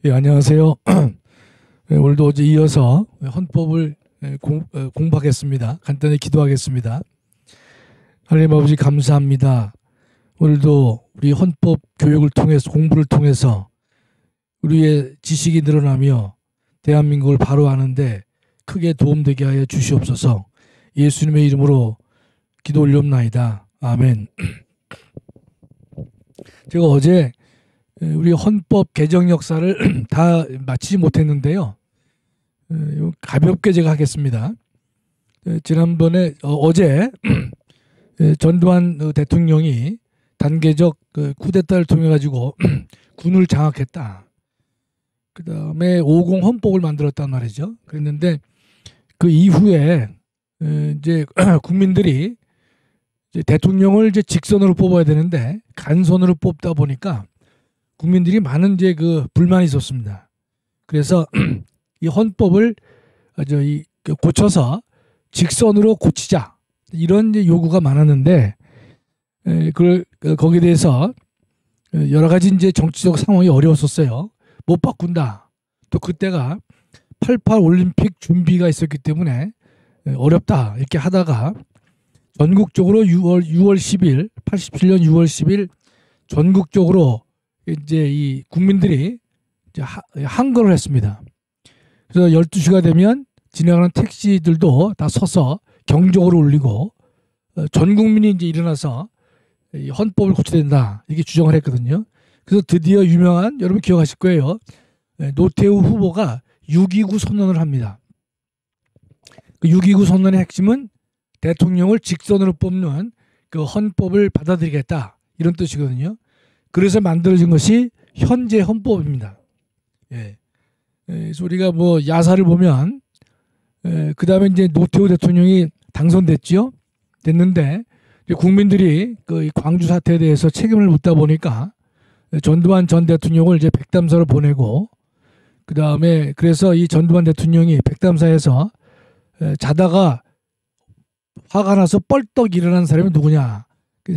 예, 안녕하세요. 오늘도 어제 이어서 헌법을 공부하겠습니다. 간단히 기도하겠습니다. 하나님 아버지 감사합니다. 오늘도 우리 헌법 교육을 통해서 공부를 통해서 우리의 지식이 늘어나며 대한민국을 바로 아는데 크게 도움되게 하여 주시옵소서. 예수님의 이름으로 기도 올려옵나이다. 아멘. 제가 어제 우리 헌법 개정 역사를 다 마치지 못했는데요. 가볍게 제가 하겠습니다. 지난번에 어제 전두환 대통령이 단계적 쿠데타를 통해 가지고 군을 장악했다. 그 다음에 50 헌법을 만들었단 말이죠. 그랬는데 그 이후에 이제 국민들이 이제 대통령을 이제 직선으로 뽑아야 되는데 간선으로 뽑다 보니까 국민들이 많은 이제 그 불만이 있었습니다. 그래서 이 헌법을 고쳐서 직선으로 고치자 이런 이제 요구가 많았는데 거기에 대해서 여러 가지 이제 정치적 상황이 어려웠었어요. 못 바꾼다. 또 그때가 88 올림픽 준비가 있었기 때문에 어렵다 이렇게 하다가 전국적으로 6월 10일 87년 6월 10일 전국적으로 이제 이 국민들이 이제 항거를 했습니다. 그래서 12시가 되면 지나가는 택시들도 다 서서 경적을 울리고 전 국민이 이제 일어나서 이 헌법을 고쳐야 된다 이렇게 주장을 했거든요. 그래서 드디어 유명한 여러분 기억하실 거예요. 노태우 후보가 6.29 선언을 합니다. 그 6.29 선언의 핵심은 대통령을 직선으로 뽑는 그 헌법을 받아들이겠다 이런 뜻이거든요. 그래서 만들어진 것이 현재 헌법입니다. 예. 그래서 우리가 뭐 야사를 보면 그 다음에 이제 노태우 대통령이 당선됐죠. 됐는데 국민들이 그 광주 사태에 대해서 책임을 묻다 보니까 전두환 전 대통령을 이제 백담사로 보내고 그 다음에 그래서 이 전두환 대통령이 백담사에서 자다가 화가 나서 뻘떡 일어난 사람이 누구냐?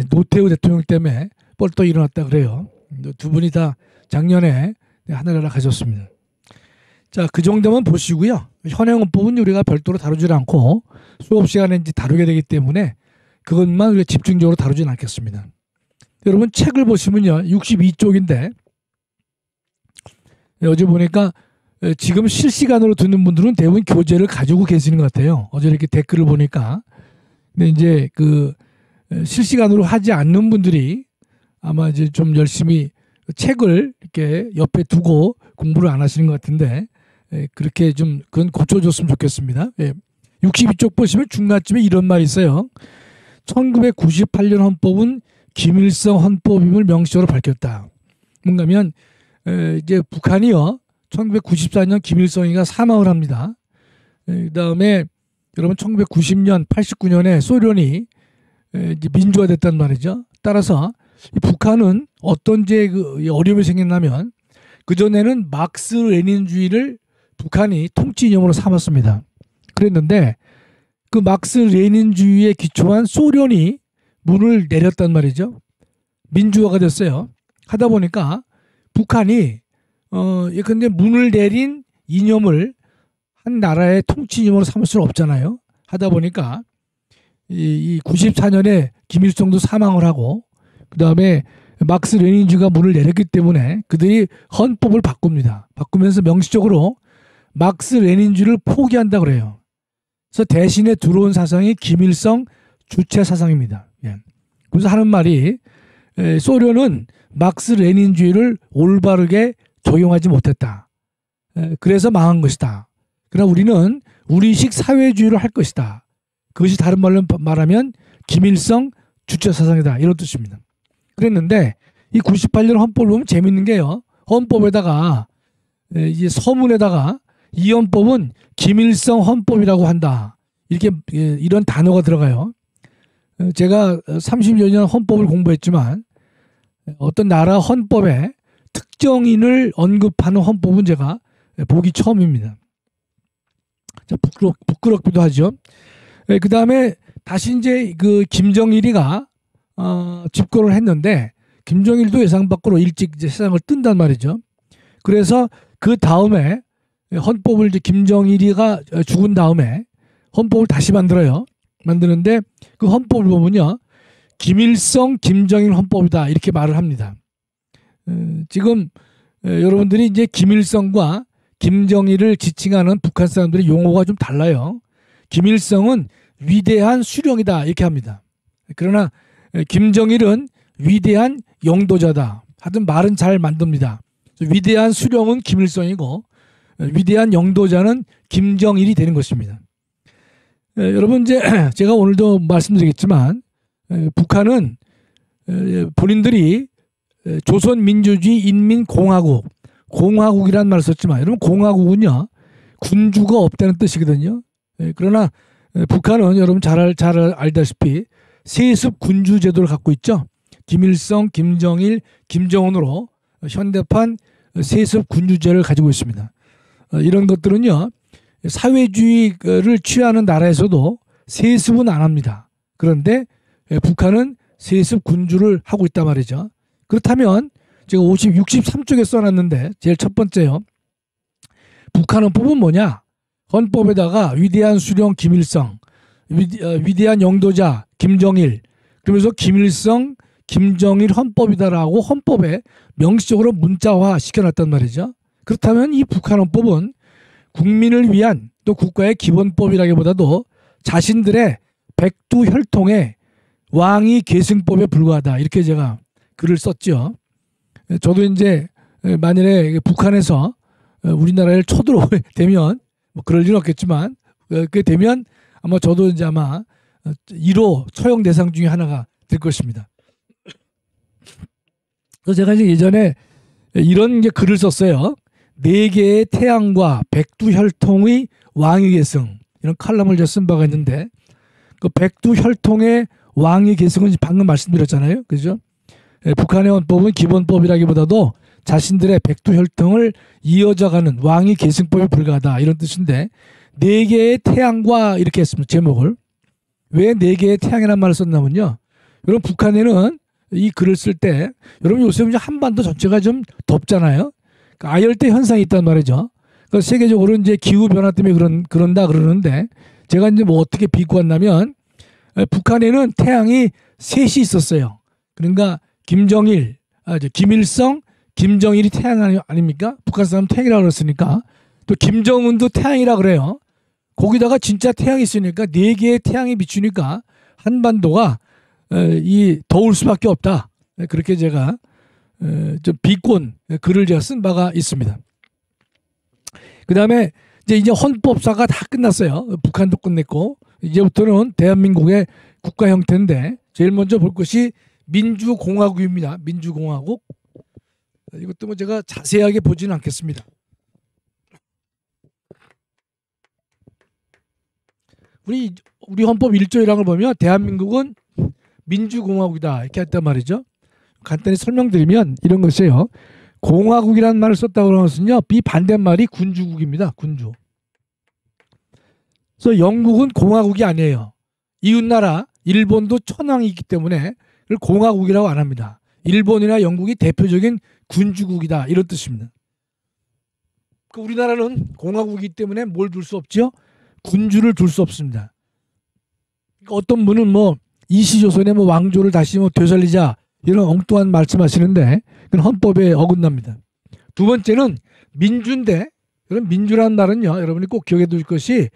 노태우 대통령 때문에 뻘떡 일어났다 그래요. 두 분이 다 작년에 하늘나라 가셨습니다. 자, 그 정도만 보시고요. 현행 헌법은 우리가 별도로 다루지 않고 수업 시간에 이제 다루게 되기 때문에 그것만 우리가 집중적으로 다루진 않겠습니다. 여러분 책을 보시면요. 62쪽인데 어제 보니까 지금 실시간으로 듣는 분들은 대부분 교재를 가지고 계시는 것 같아요. 어제 이렇게 댓글을 보니까. 근데 이제 그 실시간으로 하지 않는 분들이 아마 이제 좀 열심히 책을 이렇게 옆에 두고 공부를 안 하시는 것 같은데 그렇게 좀 그건 고쳐줬으면 좋겠습니다. 62쪽 보시면 중간쯤에 이런 말이 있어요. 1998년 헌법은 김일성 헌법임을 명시적으로 밝혔다. 뭔가면 이제 북한이요 1994년 김일성이가 사망을 합니다. 그다음에 여러분 1990년 89년에 소련이 이제 민주화됐단 말이죠. 따라서 이 북한은 어떤 이제 그 어려움이 생겼냐면 그전에는 막스 레닌주의를 북한이 통치 이념으로 삼았습니다. 그랬는데 그 막스 레닌주의에 기초한 소련이 문을 내렸단 말이죠. 민주화가 됐어요. 하다 보니까 북한이 근데 문을 내린 이념을 한 나라의 통치 이념으로 삼을 수는 없잖아요. 하다 보니까 이 94년에 김일성도 사망을 하고 그 다음에 막스 레닌주의가 문을 내렸기 때문에 그들이 헌법을 바꿉니다. 바꾸면서 명시적으로 막스 레닌주의를 포기한다 그래요. 그래서 대신에 들어온 사상이 김일성 주체 사상입니다. 그래서 하는 말이 소련은 막스 레닌주의를 올바르게 적용하지 못했다. 그래서 망한 것이다. 그러나 우리는 우리식 사회주의를 할 것이다. 그것이 다른 말로 말하면 김일성 주체 사상이다. 이런 뜻입니다. 그랬는데 이 98년 헌법을 보면 재밌는 게요. 헌법에다가 이제 서문에다가 이 헌법은 김일성 헌법이라고 한다. 이렇게 이런 단어가 들어가요. 제가 30여 년 헌법을 공부했지만 어떤 나라 헌법에 특정인을 언급하는 헌법은 제가 보기 처음입니다. 자, 부끄럽기도 하죠. 그 다음에 다시 이제 그 김정일이가 집권을 했는데 김정일도 예상 밖으로 일찍 이제 세상을 뜬단 말이죠. 그래서 그 다음에 헌법을 이제 김정일이가 죽은 다음에 헌법을 다시 만들어요. 만드는데 그 헌법을 보면요. 김일성, 김정일 헌법이다 이렇게 말을 합니다. 지금 여러분들이 이제 김일성과 김정일을 지칭하는 북한 사람들의 용어가 좀 달라요. 김일성은 위대한 수령이다 이렇게 합니다. 그러나 김정일은 위대한 영도자다. 하여튼 말은 잘 만듭니다. 위대한 수령은 김일성이고 위대한 영도자는 김정일이 되는 것입니다. 여러분 이제 제가 오늘도 말씀드리겠지만 북한은 본인들이 조선민주주의 인민공화국 공화국이라는 말을 썼지만 여러분 공화국은요 군주가 없다는 뜻이거든요. 그러나 북한은 여러분 잘 알다시피 세습 군주 제도를 갖고 있죠. 김일성, 김정일, 김정은으로 현대판 세습 군주제를 가지고 있습니다. 이런 것들은요 사회주의를 취하는 나라에서도 세습은 안 합니다. 그런데 북한은 세습 군주를 하고 있단 말이죠. 그렇다면 제가 63쪽에 써놨는데 제일 첫 번째요. 북한 헌법은 뭐냐? 헌법에다가 위대한 수령 김일성, 위대한 영도자 김정일, 그러면서 김일성, 김정일 헌법이다라고 헌법에 명시적으로 문자화 시켜놨단 말이죠. 그렇다면 이 북한 헌법은 국민을 위한 또 국가의 기본법이라기보다도 자신들의 백두혈통의 왕위 계승법에 불과하다 이렇게 제가 글을 썼죠. 저도 이제 만일에 북한에서 우리나라를 쳐들어오면 뭐 그럴 일은 없겠지만 그게 되면 아마 저도 이제 아마 1호 처형 대상 중에 하나가 될 것입니다. 그래서 제가 이제 예전에 이런 게 글을 썼어요. 4개의 태양과 백두혈통의 왕위 계승 이런 칼럼을 제가 쓴 바가 있는데 그 백두혈통의 왕위 계승은 방금 말씀드렸잖아요. 그죠? 북한의 헌법은 기본법이라기보다도 자신들의 백두혈통을 이어져가는 왕위 계승법에 불과하다 이런 뜻인데 4개의 태양과 이렇게 했습니다. 제목을. 왜 4개의 태양이라는 말을 썼냐면요. 여러분 북한에는 이 글을 쓸 때 여러분 요새 한반도 전체가 좀 덥잖아요. 그러니까 아열대 현상이 있단 말이죠. 그러니까 세계적으로 이제 기후 변화 때문에 그런다 그러는데 제가 이제 뭐 어떻게 비꼬았냐면 북한에는 태양이 셋이 있었어요. 그러니까 김일성, 김정일이 태양 아닙니까? 북한 사람 태양이라고 그랬으니까 또 김정은도 태양이라 그래요. 거기다가 진짜 태양이 있으니까 4개의 태양이 비추니까 한반도가 이 더울 수밖에 없다. 그렇게 제가 좀 비꼰 글을 제가 쓴 바가 있습니다. 그 다음에 이제 헌법사가 다 끝났어요. 북한도 끝냈고 이제부터는 대한민국의 국가 형태인데 제일 먼저 볼 것이 민주공화국입니다. 민주공화국. 이것도 뭐 제가 자세하게 보지는 않겠습니다. 우리 헌법 1조 1항을 보면 대한민국은 민주공화국이다 이렇게 했단 말이죠. 간단히 설명드리면 이런 것이에요. 공화국이라는 말을 썼다고 하는 것은요. 비반대말이 군주국입니다. 군주. 그래서 영국은 공화국이 아니에요. 이웃나라 일본도 천황이 있기 때문에 그걸 공화국이라고 안 합니다. 일본이나 영국이 대표적인 군주국이다 이런 뜻입니다. 우리나라는 공화국이기 때문에 뭘 둘 수 없죠? 군주를 둘 수 없습니다. 어떤 분은 뭐 이시조선의 뭐 왕조를 다시 뭐 되살리자 이런 엉뚱한 말씀하시는데 그건 헌법에 어긋납니다. 두 번째는 민주인데 그런 민주라는 말은요 여러분이 꼭 기억해 둘 것이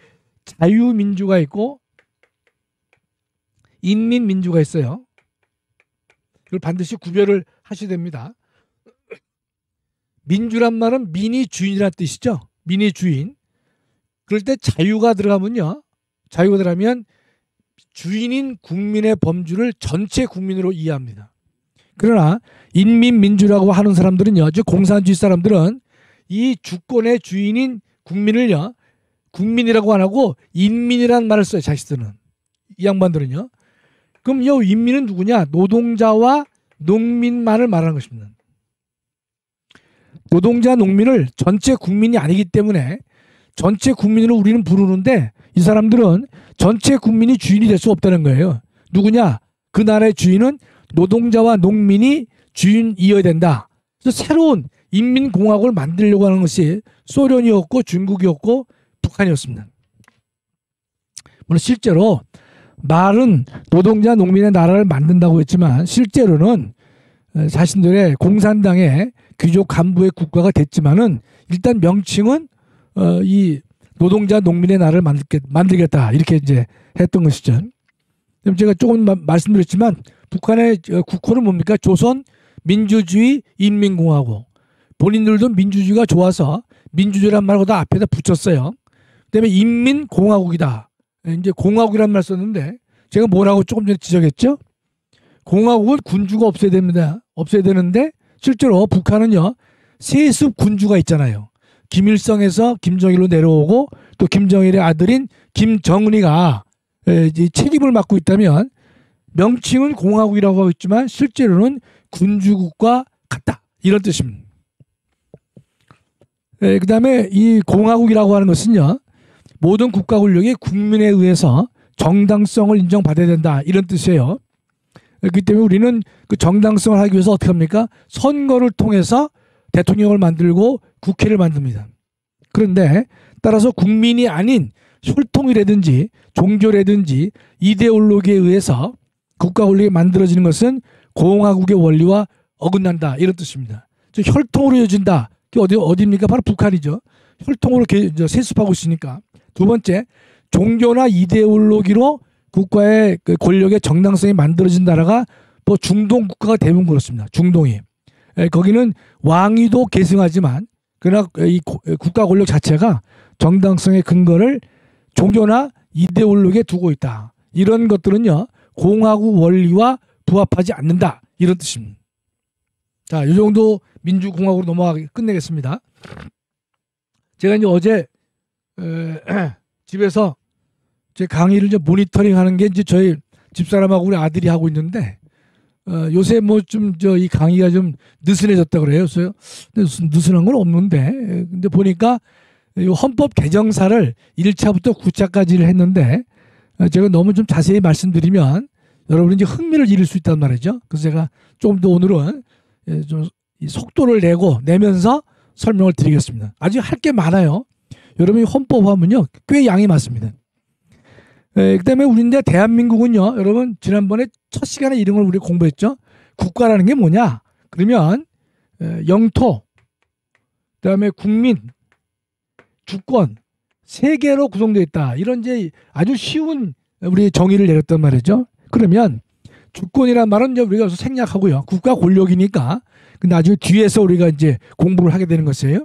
자유민주가 있고 인민민주가 있어요. 그걸 반드시 구별을 하셔야 됩니다. 민주란 말은 민이 주인이라는 뜻이죠. 민이 주인. 그럴 때 자유가 들어가면요. 자유가 들어가면 주인인 국민의 범주를 전체 국민으로 이해합니다. 그러나 인민민주라고 하는 사람들은요. 즉 공산주의 사람들은 이 주권의 주인인 국민을요. 국민이라고 안 하고 인민이라는 말을 써요. 자식들은. 이 양반들은요. 그럼 이 인민은 누구냐? 노동자와 농민만을 말하는 것입니다. 노동자, 농민을 전체 국민이 아니기 때문에 전체 국민으로 우리는 부르는데 이 사람들은 전체 국민이 주인이 될 수 없다는 거예요. 누구냐? 그 나라의 주인은 노동자와 농민이 주인이어야 된다. 그래서 새로운 인민공화국을 만들려고 하는 것이 소련이었고 중국이었고 북한이었습니다. 물론 실제로 말은 노동자 농민의 나라를 만든다고 했지만 실제로는 자신들의 공산당의 귀족 간부의 국가가 됐지만은 일단 명칭은 이 노동자 농민의 나라를 만들겠다 이렇게 이제 했던 것이죠. 제가 조금 말씀드렸지만 북한의 국호는 뭡니까? 조선 민주주의 인민공화국. 본인들도 민주주의가 좋아서 민주주의란 말고 다 앞에다 붙였어요. 그다음에 인민공화국이다. 이제 공화국이란 말 썼는데 제가 뭐라고 조금 전에 지적했죠? 공화국은 군주가 없어야 됩니다. 없어야 되는데 실제로 북한은요 세습 군주가 있잖아요. 김일성에서 김정일로 내려오고 또 김정일의 아들인 김정은이가 책임을 맡고 있다면 명칭은 공화국이라고 하고 있지만 실제로는 군주국과 같다 이런 뜻입니다. 그 다음에 이 공화국이라고 하는 것은요 모든 국가 권력이 국민에 의해서 정당성을 인정받아야 된다 이런 뜻이에요. 그렇기 때문에 우리는 그 정당성을 하기 위해서 어떻게 합니까? 선거를 통해서 대통령을 만들고 국회를 만듭니다. 그런데 따라서 국민이 아닌 혈통이라든지 종교라든지 이데올로기에 의해서 국가 권력이 만들어지는 것은 공화국의 원리와 어긋난다 이런 뜻입니다. 즉 혈통으로 이어진다. 어디입니까? 바로 북한이죠. 혈통으로 세습하고 있으니까. 두 번째, 종교나 이데올로기로 국가의 그 권력의 정당성이 만들어진 나라가 뭐 중동 국가가 대부분 그렇습니다. 중동이. 거기는 왕위도 계승하지만 그러나 이 국가 권력 자체가 정당성의 근거를 종교나 이데올로기에 두고 있다. 이런 것들은요. 공화국 원리와 부합하지 않는다. 이런 뜻입니다. 자, 이 정도 민주공화국으로 넘어가게 끝내겠습니다. 제가 이제 어제 집에서 제 강의를 이제 모니터링 하는 게 이제 저희 집사람하고 우리 아들이 하고 있는데 요새 뭐 좀 이 강의가 좀 느슨해졌다 그래요. 그래서 느슨한 건 없는데 근데 보니까 이 헌법 개정사를 1차부터 9차까지를 했는데 제가 너무 좀 자세히 말씀드리면 여러분이 이제 흥미를 잃을 수 있단 말이죠. 그래서 제가 조금 더 오늘은 좀 속도를 내면서 설명을 드리겠습니다. 아직 할 게 많아요. 여러분이 헌법 하면요 꽤 양이 많습니다. 그다음에 우리인데 대한민국은요 여러분 지난번에 첫 시간에 이런 걸 우리 공부했죠. 국가라는 게 뭐냐? 그러면 영토, 그다음에 국민, 주권 세 개로 구성되어 있다. 이런 이제 아주 쉬운 우리 정의를 내렸단 말이죠. 그러면 주권이란 말은 이제 우리가 생략하고요. 국가 권력이니까. 근데 나중에 뒤에서 우리가 이제 공부를 하게 되는 것이에요.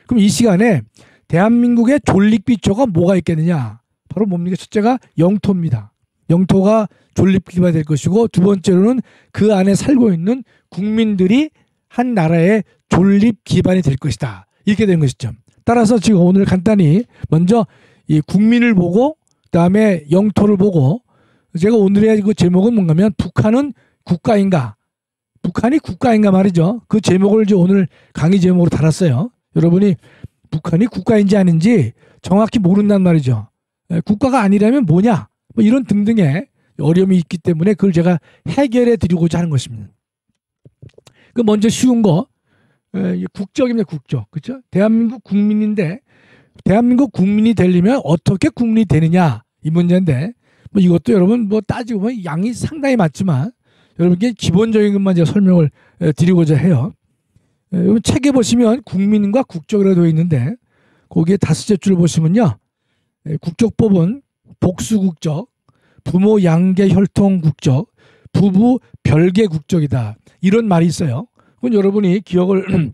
그럼 이 시간에 대한민국의 존립기초가 뭐가 있겠느냐? 바로 뭡니까? 첫째가 영토입니다. 영토가 존립기반이 될 것이고 두 번째로는 그 안에 살고 있는 국민들이 한 나라의 존립기반이 될 것이다. 이렇게 되는 것이죠. 따라서 지금 오늘 간단히 먼저 이 국민을 보고 그다음에 영토를 보고 제가 오늘의 그 제목은 뭔가면 북한은 국가인가? 북한이 국가인가 말이죠. 그 제목을 이제 오늘 강의 제목으로 달았어요. 여러분이 북한이 국가인지 아닌지 정확히 모른단 말이죠. 국가가 아니라면 뭐냐? 뭐 이런 등등의 어려움이 있기 때문에 그걸 제가 해결해 드리고자 하는 것입니다. 그 먼저 쉬운 거 국적입니다. 국적. 그렇죠? 대한민국 국민인데 대한민국 국민이 되려면 어떻게 국민이 되느냐 이 문제인데 뭐 이것도 여러분 뭐 따지고 보면 양이 상당히 많지만 여러분께 기본적인 것만 제가 설명을 드리고자 해요. 여러분 책에 보시면 국민과 국적이라고 되어 있는데 거기에 다섯째 줄 보시면요. 국적법은 복수국적, 부모 양계 혈통 국적, 부부 별개 국적이다. 이런 말이 있어요. 그건 여러분이 기억을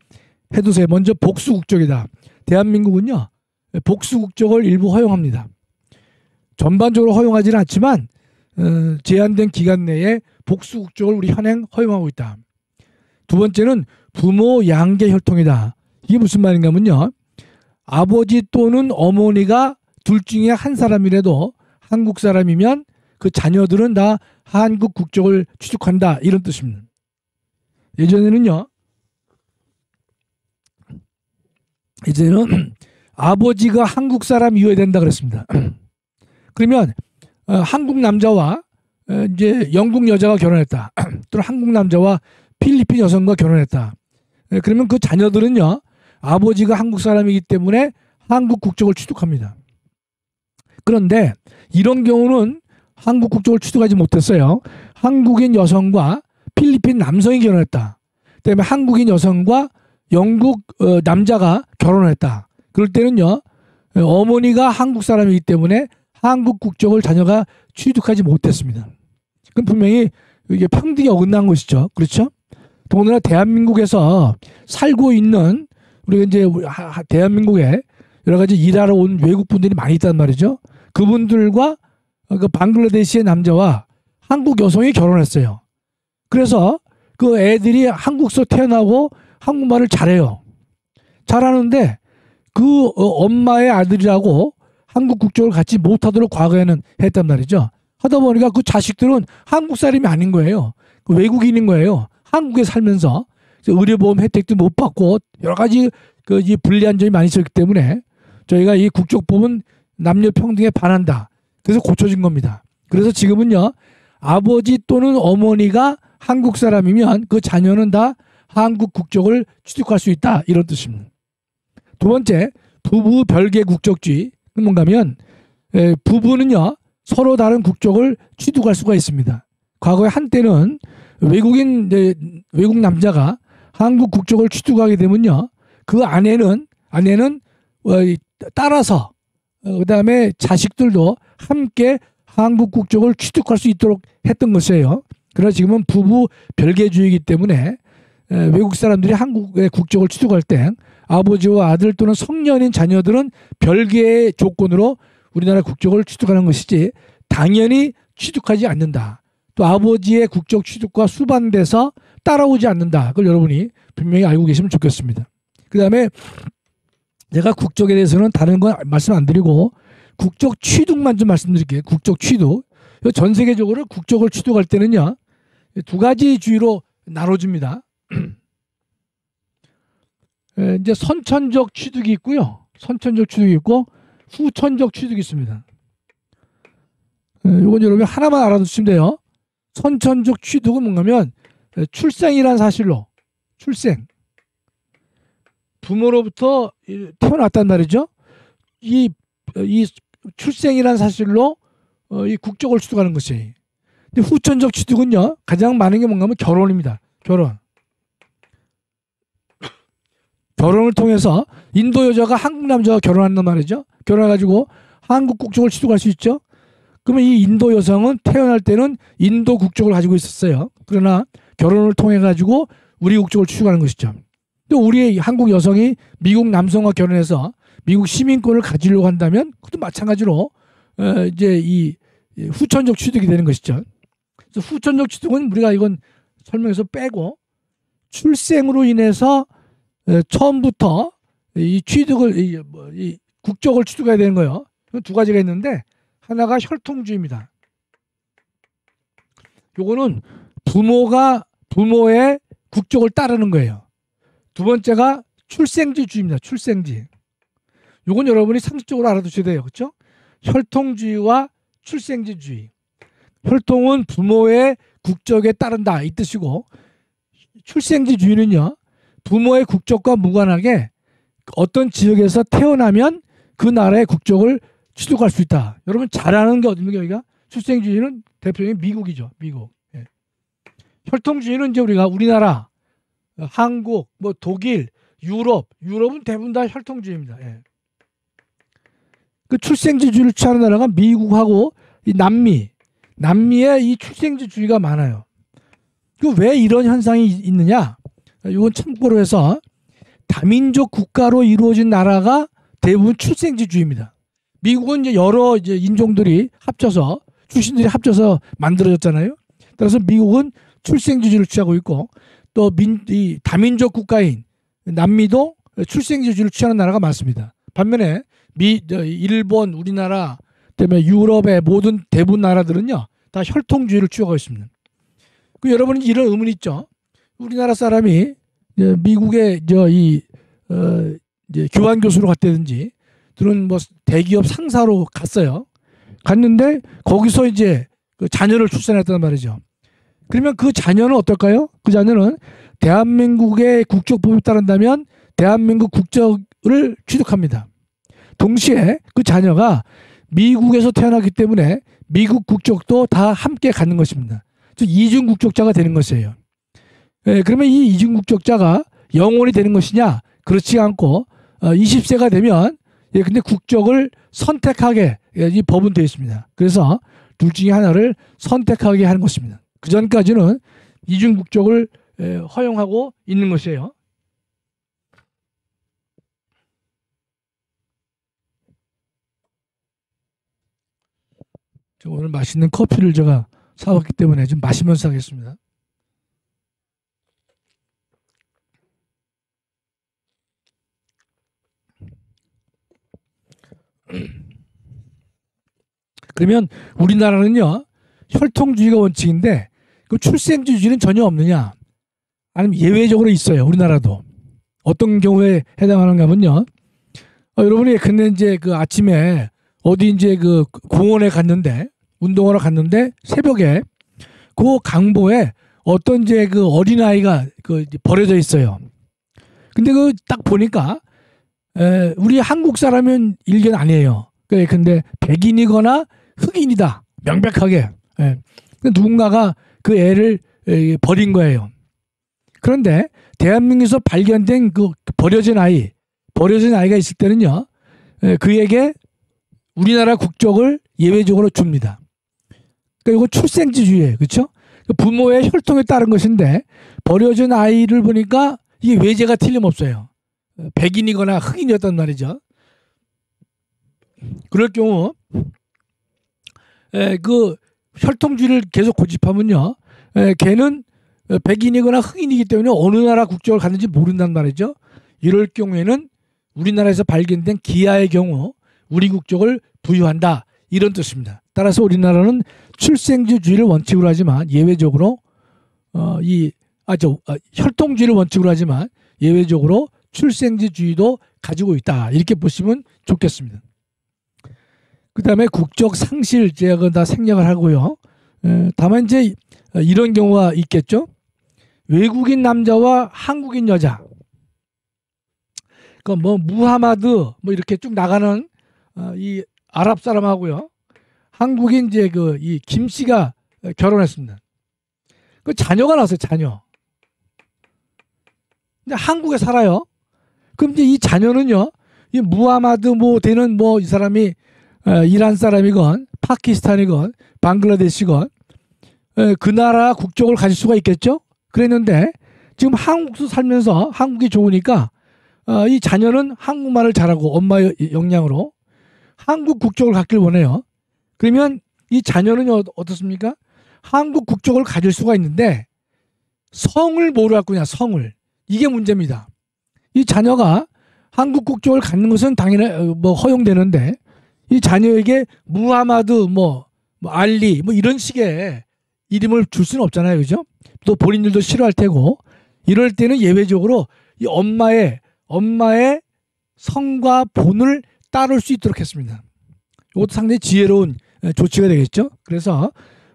해두세요. 먼저 복수국적이다. 대한민국은요. 복수국적을 일부 허용합니다. 전반적으로 허용하지는 않지만 제한된 기간 내에 복수국적을 우리 현행 허용하고 있다. 두 번째는 부모 양계 혈통이다. 이게 무슨 말인가 하면요. 아버지 또는 어머니가 둘 중에 한 사람이라도 한국 사람이면 그 자녀들은 다 한국 국적을 취득한다. 이런 뜻입니다. 예전에는 아버지가 한국 사람이어야 된다 그랬습니다. 그러면 한국 남자와 이제 영국 여자가 결혼했다. 또는 한국 남자와 필리핀 여성과 결혼했다. 그러면 그 자녀들은요, 아버지가 한국 사람이기 때문에 한국 국적을 취득합니다. 그런데 이런 경우는 한국 국적을 취득하지 못했어요. 한국인 여성과 필리핀 남성이 결혼했다. 그다음에 한국인 여성과 영국 남자가 결혼했다. 그럴 때는요, 어머니가 한국 사람이기 때문에 한국 국적을 자녀가 취득하지 못했습니다. 그럼 분명히 이게 평등이 어긋난 것이죠. 그렇죠? 더군다나 대한민국에서 살고 있는, 우리가 이제 대한민국에 여러 가지 일하러 온 외국 분들이 많이 있단 말이죠. 그분들과 그 방글라데시의 남자와 한국 여성이 결혼했어요. 그래서 그 애들이 한국서 태어나고 한국말을 잘해요. 잘하는데 그 엄마의 아들이라고 한국 국적을 갖지 못하도록 과거에는 했단 말이죠. 하다 보니까 그 자식들은 한국 사람이 아닌 거예요. 외국인인 거예요. 한국에 살면서 의료보험 혜택도 못 받고 여러 가지 그 불리한 점이 많이 있었기 때문에 저희가 이 국적법은 남녀 평등에 반한다. 그래서 고쳐진 겁니다. 그래서 지금은요, 아버지 또는 어머니가 한국 사람이면 그 자녀는 다 한국 국적을 취득할 수 있다. 이런 뜻입니다. 두 번째, 부부 별개 국적주의. 뭔가 하면 부부는요, 서로 다른 국적을 취득할 수가 있습니다. 과거에 한때는 외국 남자가 한국 국적을 취득하게 되면요, 그 아내는 따라서 그다음에 자식들도 함께 한국 국적을 취득할 수 있도록 했던 것이에요. 그러나 지금은 부부 별개주의이기 때문에 외국 사람들이 한국의 국적을 취득할 때 아버지와 아들 또는 성년인 자녀들은 별개의 조건으로 우리나라 국적을 취득하는 것이지 당연히 취득하지 않는다. 또 아버지의 국적 취득과 수반돼서 따라오지 않는다. 그걸 여러분이 분명히 알고 계시면 좋겠습니다. 그 다음에 제가 국적에 대해서는 다른 건 말씀 안 드리고 국적 취득만 좀 말씀드릴게요. 국적 취득. 전 세계적으로 국적을 취득할 때는요, 두 가지 주의로 나눠집니다. 이제 선천적 취득이 있고요. 선천적 취득이 있고 후천적 취득이 있습니다. 이건 여러분 하나만 알아두시면 돼요. 선천적 취득은 뭔가면 출생이란 사실로, 출생, 부모로부터 태어났단 말이죠. 이 출생이란 사실로 이 국적을 취득하는 것이. 근데 후천적 취득은요, 가장 많은 게 뭔가 하면 결혼입니다. 결혼을 통해서 인도 여자가 한국 남자와 결혼한단 말이죠. 결혼해가지고 한국 국적을 취득할 수 있죠. 그러면 이 인도 여성은 태어날 때는 인도 국적을 가지고 있었어요. 그러나 결혼을 통해 가지고 우리 국적을 취득하는 것이죠. 또 우리 한국 여성이 미국 남성과 결혼해서 미국 시민권을 가지려고 한다면 그것도 마찬가지로 이제 이 후천적 취득이 되는 것이죠. 그래서 후천적 취득은 우리가 이건 설명해서 빼고 출생으로 인해서 처음부터 이 취득을 이 국적을 취득해야 되는 거예요. 두 가지가 있는데 하나가 혈통주의입니다. 요거는 부모의 국적을 따르는 거예요. 두 번째가 출생지주의입니다. 출생지. 요건 여러분이 상식적으로 알아두셔야 돼요. 그렇죠? 혈통주의와 출생지주의. 혈통은 부모의 국적에 따른다 이 뜻이고, 출생지주의는요, 부모의 국적과 무관하게 어떤 지역에서 태어나면 그 나라의 국적을 취득할 수 있다. 여러분 잘 아는 게 어디입니까? 여기가 출생주의는 대표적인 미국이죠. 미국. 예. 혈통주의는 이제 우리나라, 한국, 뭐 독일, 유럽은 대부분 다 혈통주의입니다. 예. 그 출생지주의를 취하는 나라가 미국하고 이 남미에 이 출생지주의가 많아요. 그 왜 이런 현상이 있느냐? 이건 참고로 해서 다민족 국가로 이루어진 나라가 대부분 출생지주의입니다. 미국은 이제 여러 인종들이 합쳐서 출신들이 합쳐서 만들어졌잖아요. 따라서 미국은 출생지주의를 취하고 있고, 또 이 다민족 국가인 남미도 출생지주의를 취하는 나라가 많습니다. 반면에 일본, 우리나라 때문에 유럽의 모든 대부분 나라들은요 다 혈통주의를 취하고 있습니다. 그 여러분이 이런 의문이 있죠. 우리나라 사람이 미국에 이제 교환 교수로 갔다든지 또는 뭐 대기업 상사로 갔는데 거기서 이제 그 자녀를 출산했단 말이죠. 그러면 그 자녀는 어떨까요? 그 자녀는 대한민국의 국적법에 따른다면 대한민국 국적을 취득합니다. 동시에 그 자녀가 미국에서 태어났기 때문에 미국 국적도 다 함께 갖는 것입니다. 즉 이중 국적자가 되는 것이에요. 그러면 이 이중 국적자가 영원히 되는 것이냐? 그렇지 않고 20세가 되면 근데 국적을 선택하게 이 법은 되어 있습니다. 그래서 둘 중에 하나를 선택하게 하는 것입니다. 그 전까지는 이중 국적을 허용하고 있는 것이에요. 오늘 맛있는 커피를 제가 사왔기 때문에 좀 마시면서 하겠습니다. 그러면 우리나라는요 혈통주의가 원칙인데 그 출생주의는 전혀 없느냐? 아니면 예외적으로 있어요. 우리나라도 어떤 경우에 해당하는가 하면요. 여러분이 근데 이제 그 아침에 어디 이제 그 공원에 갔는데 운동하러 갔는데 새벽에 그 강보에 어떤 이제 그 어린아이가 그 버려져 있어요. 근데 그 딱 보니까 우리 한국 사람은 일견 아니에요. 근데 백인이거나 흑인이다. 명백하게. 누군가가 그 애를 버린 거예요. 그런데 대한민국에서 발견된 그 버려진 아이가 있을 때는요. 그에게 우리나라 국적을 예외적으로 줍니다. 그러니까 이거 출생지주의예요. 그렇죠? 부모의 혈통에 따른 것인데 버려진 아이를 보니까 이게 외제가 틀림없어요. 백인이거나 흑인이었단 말이죠. 그럴 경우 그 혈통주의를 계속 고집하면요. 걔는 백인이거나 흑인이기 때문에 어느 나라 국적을 갖는지 모른단 말이죠. 이럴 경우에는 우리나라에서 발견된 기아의 경우 우리 국적을 부여한다. 이런 뜻입니다. 따라서 우리나라는 출생주의를 원칙으로 하지만 예외적으로 혈통주의를 원칙으로 하지만 예외적으로 출생지주의도 가지고 있다. 이렇게 보시면 좋겠습니다. 그 다음에 국적 상실 제약은 다 생략을 하고요. 다만 이제 이런 경우가 있겠죠. 외국인 남자와 한국인 여자. 그 뭐 무하마드 뭐 이렇게 쭉 나가는 이 아랍 사람하고요. 한국인 이제 그 이 김 씨가 결혼했습니다. 그 자녀가 나왔어요. 자녀. 근데 한국에 살아요. 그럼 이제 이 자녀는요. 이 무하마드 뭐 되는 뭐 이 사람이 이란 사람이건 파키스탄이건 방글라데시건 그 나라 국적을 가질 수가 있겠죠. 그랬는데 지금 한국에서 살면서 한국이 좋으니까 이 자녀는 한국말을 잘하고 엄마의 영향으로 한국 국적을 갖길 원해요. 그러면 이 자녀는 어떻습니까? 한국 국적을 가질 수가 있는데 성을 뭐로 할 거냐, 성을. 이게 문제입니다. 이 자녀가 한국 국적을 갖는 것은 당연히 뭐 허용되는데 이 자녀에게 무하마드 뭐 알리 뭐 이런 식의 이름을 줄 수는 없잖아요. 그죠? 또 본인들도 싫어할 테고 이럴 때는 예외적으로 이 엄마의 성과 본을 따를 수 있도록 했습니다. 이것도 상당히 지혜로운 조치가 되겠죠. 그래서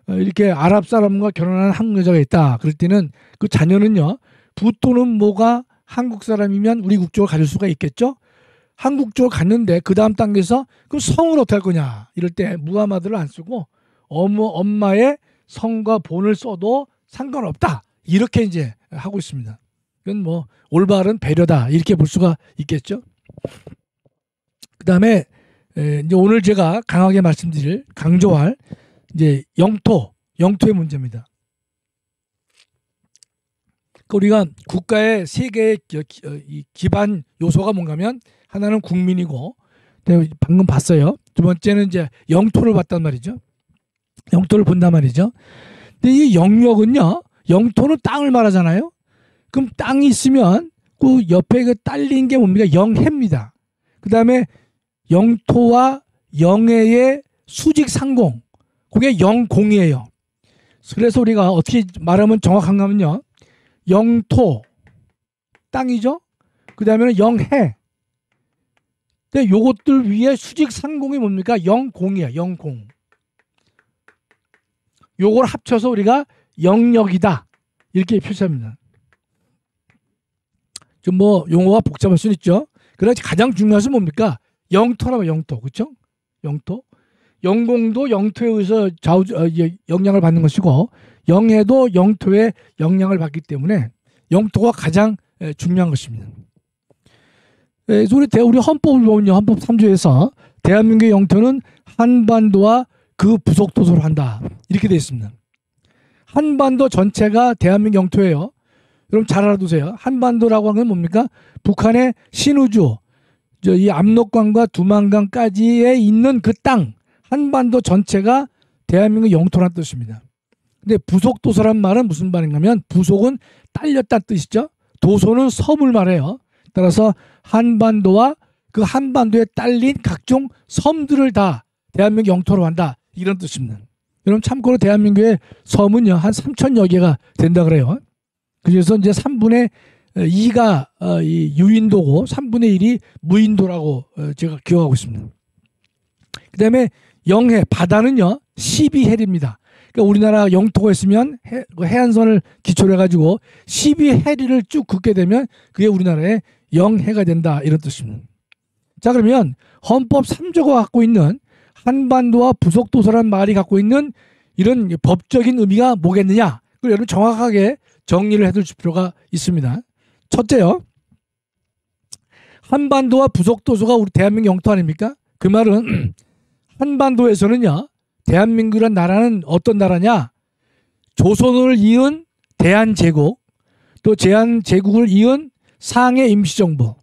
이렇게 아랍 사람과 결혼한 한국 여자가 있다. 그럴 때는 그 자녀는요. 부 또는 모가 한국 사람이면 우리 국적을 가질 수가 있겠죠. 한국 국적을 갖는데 그 다음 단계에서 그럼 성을 어떻게 할 거냐. 이럴 때 무하마드를 안 쓰고 엄마의 성과 본을 써도 상관없다. 이렇게 이제 하고 있습니다. 이건 뭐 올바른 배려다. 이렇게 볼 수가 있겠죠. 그 다음에 이제 오늘 제가 강하게 강조할 이제 영토의 문제입니다. 우리가 국가의 세 개의 기반 요소가 뭔가면 하나는 국민이고 방금 봤어요. 두 번째는 이제 영토를 봤단 말이죠. 영토를 본단 말이죠. 근데 이 영역은요. 영토는 땅을 말하잖아요. 그럼 땅이 있으면 그 옆에 그 딸린 게 뭡니까? 영해입니다. 그 다음에 영토와 영해의 수직 상공. 그게 영공이에요. 그래서 우리가 어떻게 말하면 정확한가 하면요. 영토, 땅이죠. 그 다음에는 영해. 근데 요것들 위에 수직 상공이 뭡니까? 영공이에요. 영공. 요걸 합쳐서 우리가 영역이다. 이렇게 표시합니다. 좀 뭐 용어가 복잡할 수는 있죠. 그러나 가장 중요한 것은 뭡니까? 영토라고 영토, 그렇죠? 영토. 영공도 영토에 의해서 영향을 받는 것이고 영해도 영토에 영향을 받기 때문에 영토가 가장 중요한 것입니다. 그래서 우리 헌법을 보면요, 헌법 3조에서 대한민국의 영토는 한반도와 그 부속도서로 한다 이렇게 되어 있습니다. 한반도 전체가 대한민국 영토예요. 여러분 잘 알아두세요. 한반도라고 하는 건 뭡니까? 북한의 신우주, 이 압록강과 두만강까지에 있는 그 땅, 한반도 전체가 대한민국 영토라는 뜻입니다. 근데 부속도서란 말은 무슨 말인가면 부속은 딸렸다는 뜻이죠. 도서는 섬을 말해요. 따라서 한반도와 그 한반도에 딸린 각종 섬들을 다 대한민국 영토로 한다 이런 뜻입니다. 여러분 참고로 대한민국의 섬은요 한 3,000여 개가 된다 그래요. 그래서 이제 3분의 2가 유인도고 3분의 1이 무인도라고 제가 기억하고 있습니다. 그 다음에 영해, 바다는요 12해리입니다. 그러니까 우리나라 영토가 있으면 해안선을 기초로 해가지고 12해리를 쭉 긋게 되면 그게 우리나라의 영해가 된다 이런 뜻입니다. 자, 그러면 헌법 3조가 갖고 있는 한반도와 부속도서란 말이 갖고 있는 이런 법적인 의미가 뭐겠느냐, 그걸 여러분 정확하게 정리를 해둘 필요가 있습니다. 첫째요, 한반도와 부속도서가 우리 대한민국 영토 아닙니까? 그 말은 한반도에서는요 대한민국이란 나라는 어떤 나라냐, 조선을 이은 대한제국, 또 대한제국을 이은 상해 임시정부,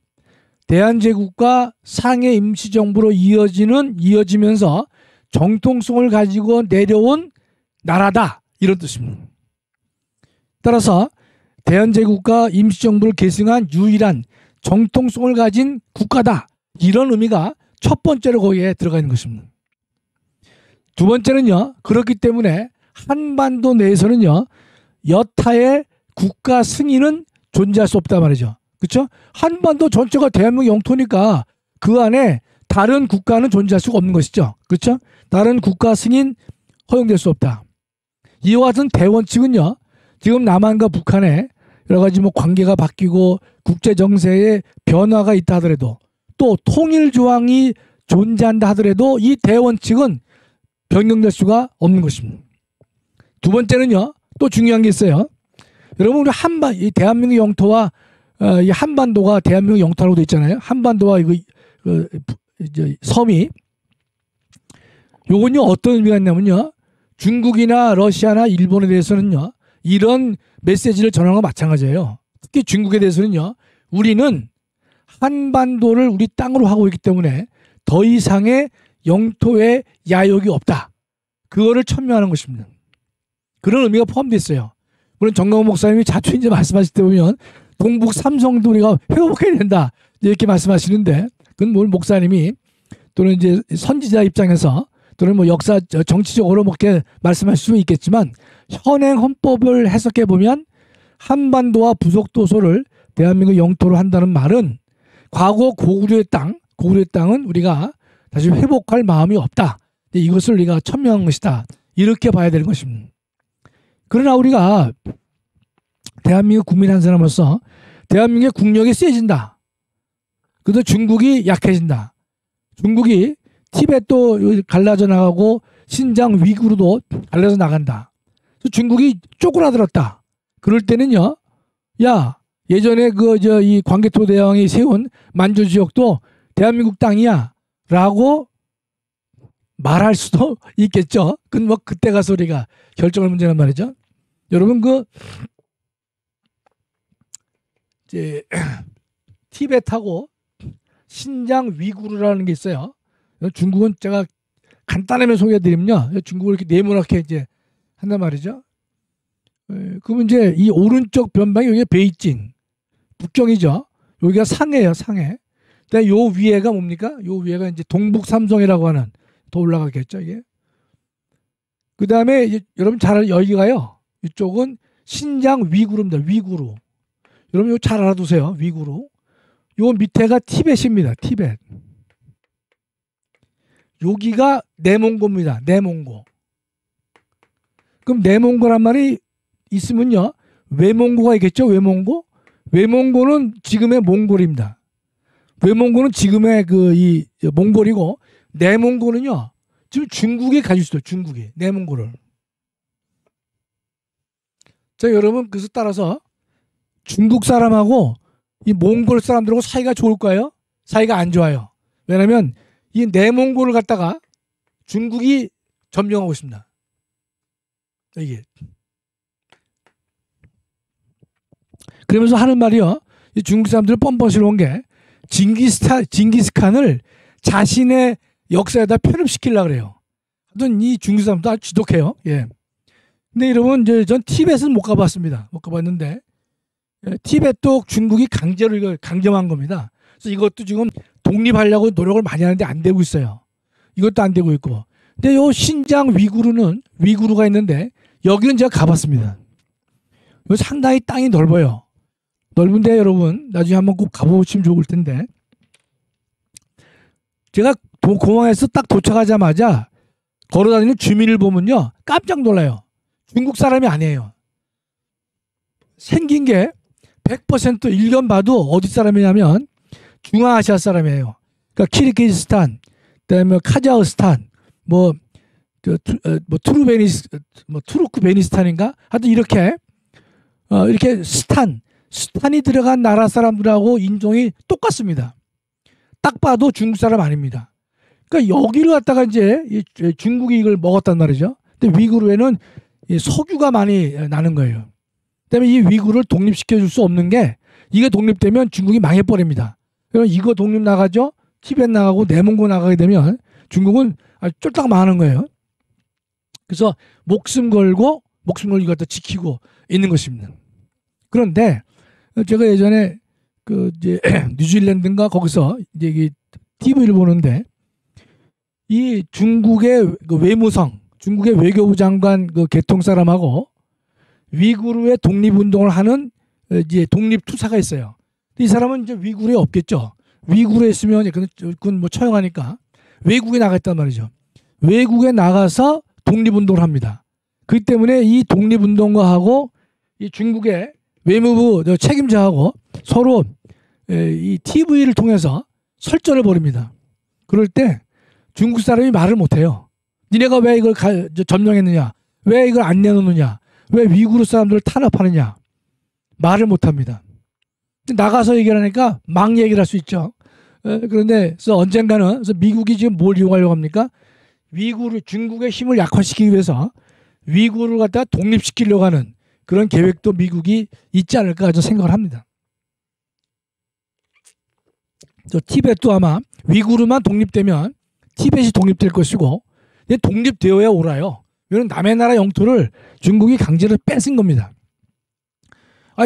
대한제국과 상해 임시정부로 이어지면서 정통성을 가지고 내려온 나라다 이런 뜻입니다. 따라서 대한제국과 임시정부를 계승한 유일한 정통성을 가진 국가다 이런 의미가 첫 번째로 거기에 들어가 있는 것입니다. 두 번째는요, 그렇기 때문에 한반도 내에서는요 여타의 국가 승인은 존재할 수 없단 말이죠. 그렇죠? 한반도 전체가 대한민국 영토니까 그 안에 다른 국가는 존재할 수가 없는 것이죠. 그렇죠? 다른 국가 승인 허용될 수 없다. 이와 같은 대원칙은요 지금 남한과 북한의 여러 가지 뭐 관계가 바뀌고 국제 정세에 변화가 있다 하더라도, 또 통일 조항이 존재한다 하더라도 이 대원칙은 변경될 수가 없는 것입니다. 두 번째는요 또 중요한 게 있어요. 여러분 우리 이 대한민국 영토와 이 한반도가 대한민국 영토라고 되어 있잖아요. 한반도와 섬이, 요건요 어떤 의미가 있냐면요, 중국이나 러시아나 일본에 대해서는요 이런 메시지를 전하는 건 마찬가지예요. 특히 중국에 대해서는요, 우리는 한반도를 우리 땅으로 하고 있기 때문에 더 이상의 영토의 야욕이 없다, 그거를 천명하는 것입니다. 그런 의미가 포함되어 있어요. 물론 정강훈 목사님이 자주 이제 말씀하실 때 보면 동북 삼성도 우리가 회복해야 된다 이렇게 말씀하시는데, 그건 뭘 목사님이 또는 이제 선지자 입장에서 또는 뭐 역사 정치적으로 뭐 이렇게 말씀하실 수 있겠지만, 현행 헌법을 해석해 보면 한반도와 부속도서를 대한민국 영토로 한다는 말은 과거 고구려의 땅은 우리가 다시 회복할 마음이 없다, 이것을 우리가 천명한 것이다 이렇게 봐야 되는 것입니다. 그러나 우리가 대한민국 국민 한 사람으로서 대한민국의 국력이 세진다, 그래도 중국이 약해진다, 중국이 티벳도 갈라져 나가고 신장 위구르도 갈라져 나간다, 중국이 쪼그라들었다, 그럴 때는요, 야 예전에 이 광개토 대왕이 세운 만주 지역도 대한민국 땅이야 라고 말할 수도 있겠죠. 그건 뭐 그때 가서 우리가 결정할 문제란 말이죠. 여러분 이제 티벳하고 신장 위구르라는 게 있어요. 중국은 제가 간단하게 소개해드리면요, 중국을 이렇게 네모나게 이제 한단 말이죠. 그러면 이제 이 오른쪽 변방이 여기가 베이징 북경이죠. 여기가 상해예요, 상해. 근데 요 위에가 뭡니까? 요 위에가 이제 동북 삼성이라고 하는, 더 올라가겠죠 이게. 그 다음에 여러분 잘 여기가요, 이쪽은 신장 위구르입니다. 위구르. 여러분 이거 잘 알아두세요. 위구르. 요 밑에가 티벳입니다. 티벳. 여기가 내몽고입니다. 내몽고. 그럼 내몽고란 말이 있으면요 외몽고가 있겠죠. 외몽고. 외몽고는 지금의 몽골입니다. 외몽고는 지금의 이 몽골이고, 내몽고는요 지금 중국이 가지고 있어요. 중국이 내몽고를. 자, 여러분, 그래서 따라서 중국 사람하고 이 몽골 사람들하고 사이가 좋을까요? 사이가 안 좋아요. 왜냐하면 이 내몽골을 갖다가 중국이 점령하고 있습니다. 이게. 그러면서 하는 말이요, 이 중국 사람들 뻔뻔스러운 게 징기스칸을 자신의 역사에다 편입시키려고 그래요. 하여튼 이 중국 사람도 아주 지독해요. 예. 근데 여러분, 전 티벳은 못 가봤습니다. 못 가봤는데, 티벳도 중국이 강제로 이걸 강점한 겁니다. 그래서 이것도 지금 독립하려고 노력을 많이 하는데 안 되고 있어요. 이것도 안 되고 있고. 근데 요 신장 위구르가 있는데, 여기는 제가 가봤습니다. 상당히 땅이 넓어요. 넓은데 여러분, 나중에 한번 꼭 가보시면 좋을 텐데, 제가 공항에서 딱 도착하자마자 걸어다니는 주민을 보면요 깜짝 놀라요. 중국 사람이 아니에요. 생긴 게 100% 일견 봐도 어디 사람이냐면 중앙아시아 사람이에요. 그러니까 키르기즈스탄, 그다음에 카자흐스탄, 투르크메니스탄인가? 하여튼 이렇게 스탄이 들어간 나라 사람들하고 인종이 똑같습니다. 딱 봐도 중국 사람 아닙니다. 그러니까 여기를 갖다가 이제 중국이 이걸 먹었단 말이죠. 근데 위구르에는 석유가 많이 나는 거예요. 그다음에 이 위구르를 독립시켜 줄 수 없는 게, 이게 독립되면 중국이 망해버립니다. 그럼 이거 독립 나가죠? 티벳 나가고 내몽고 나가게 되면 중국은 아주 쫄딱 망하는 거예요. 그래서 목숨 걸고 이거 갖다 지키고 있는 것입니다. 그런데 제가 예전에 이제 뉴질랜드인가 거기서 이제 TV를 보는데, 이 중국의 외무성, 중국의 외교부 장관 계통 사람하고 위구르의 독립운동을 하는 이제 독립투사가 있어요. 이 사람은 이제 위구르에 없겠죠. 위구르에 있으면 그건 처형하니까 외국에 나갔단 말이죠. 외국에 나가서 독립운동을 합니다. 그렇기 때문에 이 독립운동가하고 이 중국의 외무부 책임자하고 서로 이 TV를 통해서 설전을 벌입니다. 그럴 때 중국 사람이 말을 못해요. 니네가 왜 이걸 점령했느냐? 왜 이걸 안 내놓느냐? 왜 위구르 사람들을 탄압하느냐? 말을 못합니다. 나가서 얘기하니까 막 얘기를 할 수 있죠. 그런데 그래서 언젠가는 그래서 미국이 지금 뭘 이용하려고 합니까? 중국의 힘을 약화시키기 위해서 위구르를 갖다 독립시키려고 하는 그런 계획도 미국이 있지 않을까 저는 생각을 합니다. 티벳도 아마 위구르만 독립되면 티벳이 독립될 것이고, 독립되어야 옳아요. 왜냐하면 남의 나라 영토를 중국이 강제로 뺏은 겁니다.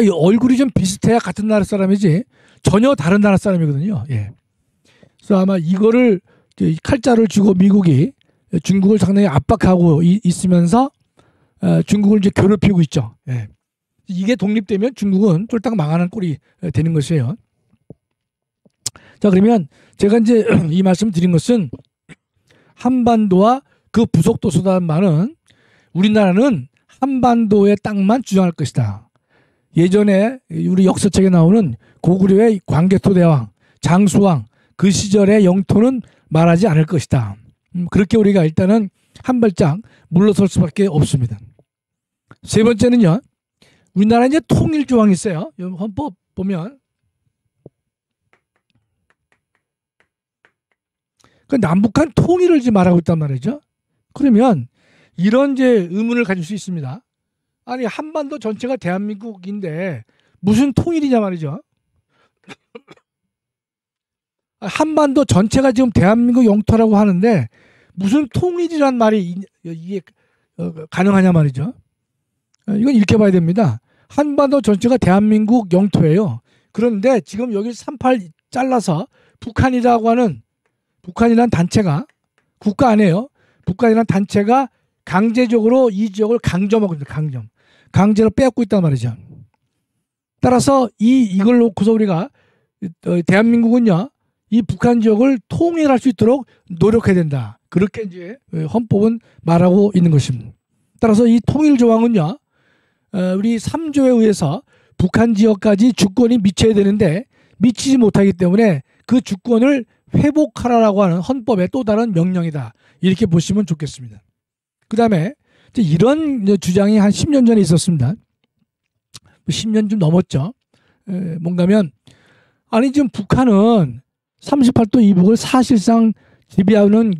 이 얼굴이 좀 비슷해야 같은 나라 사람이지 전혀 다른 나라 사람이거든요. 예. 그래서 아마 이거를 칼자를 주고 미국이 중국을 상당히 압박하고 있으면서 중국을 이제 괴롭히고 있죠. 예. 이게 독립되면 중국은 쫄딱 망하는 꼴이 되는 것이에요. 자, 그러면 제가 이제 이 말씀 드린 것은 한반도와 그 부속도서단 말은 우리나라는 한반도의 땅만 주장할 것이다. 예전에 우리 역사책에 나오는 고구려의 광개토 대왕, 장수왕 그 시절의 영토는 말하지 않을 것이다. 그렇게 우리가 일단은 한 발짝 물러설 수밖에 없습니다. 세 번째는요, 우리나라 이제 통일조항이 있어요. 헌법 보면 남북한 통일을 지금 말하고 있단 말이죠. 그러면 이런 이제 의문을 가질 수 있습니다. 아니, 한반도 전체가 대한민국인데 무슨 통일이냐 말이죠. 한반도 전체가 지금 대한민국 영토라고 하는데 무슨 통일이란 말이 이게 가능하냐 말이죠. 이건 이렇게 봐야 됩니다. 한반도 전체가 대한민국 영토예요. 그런데 지금 여기 38 잘라서 북한이라는 단체가, 국가 아니에요. 북한이라는 단체가 강제적으로 이 지역을 강점하고 있습니다. 강제로 빼앗고 있단 말이죠. 따라서 이걸 놓고서 우리가 대한민국은요, 이 북한 지역을 통일할 수 있도록 노력해야 된다. 그렇게 이제 헌법은 말하고 있는 것입니다. 따라서 이 통일 조항은요, 우리 3조에 의해서 북한 지역까지 주권이 미쳐야 되는데 미치지 못하기 때문에 그 주권을 회복하라라고 하는 헌법의 또 다른 명령이다. 이렇게 보시면 좋겠습니다. 그 다음에 이런 주장이 한 10년 전에 있었습니다. 10년 좀 넘었죠. 뭔가면 아니 지금 북한은 38도 이북을 사실상 지배하는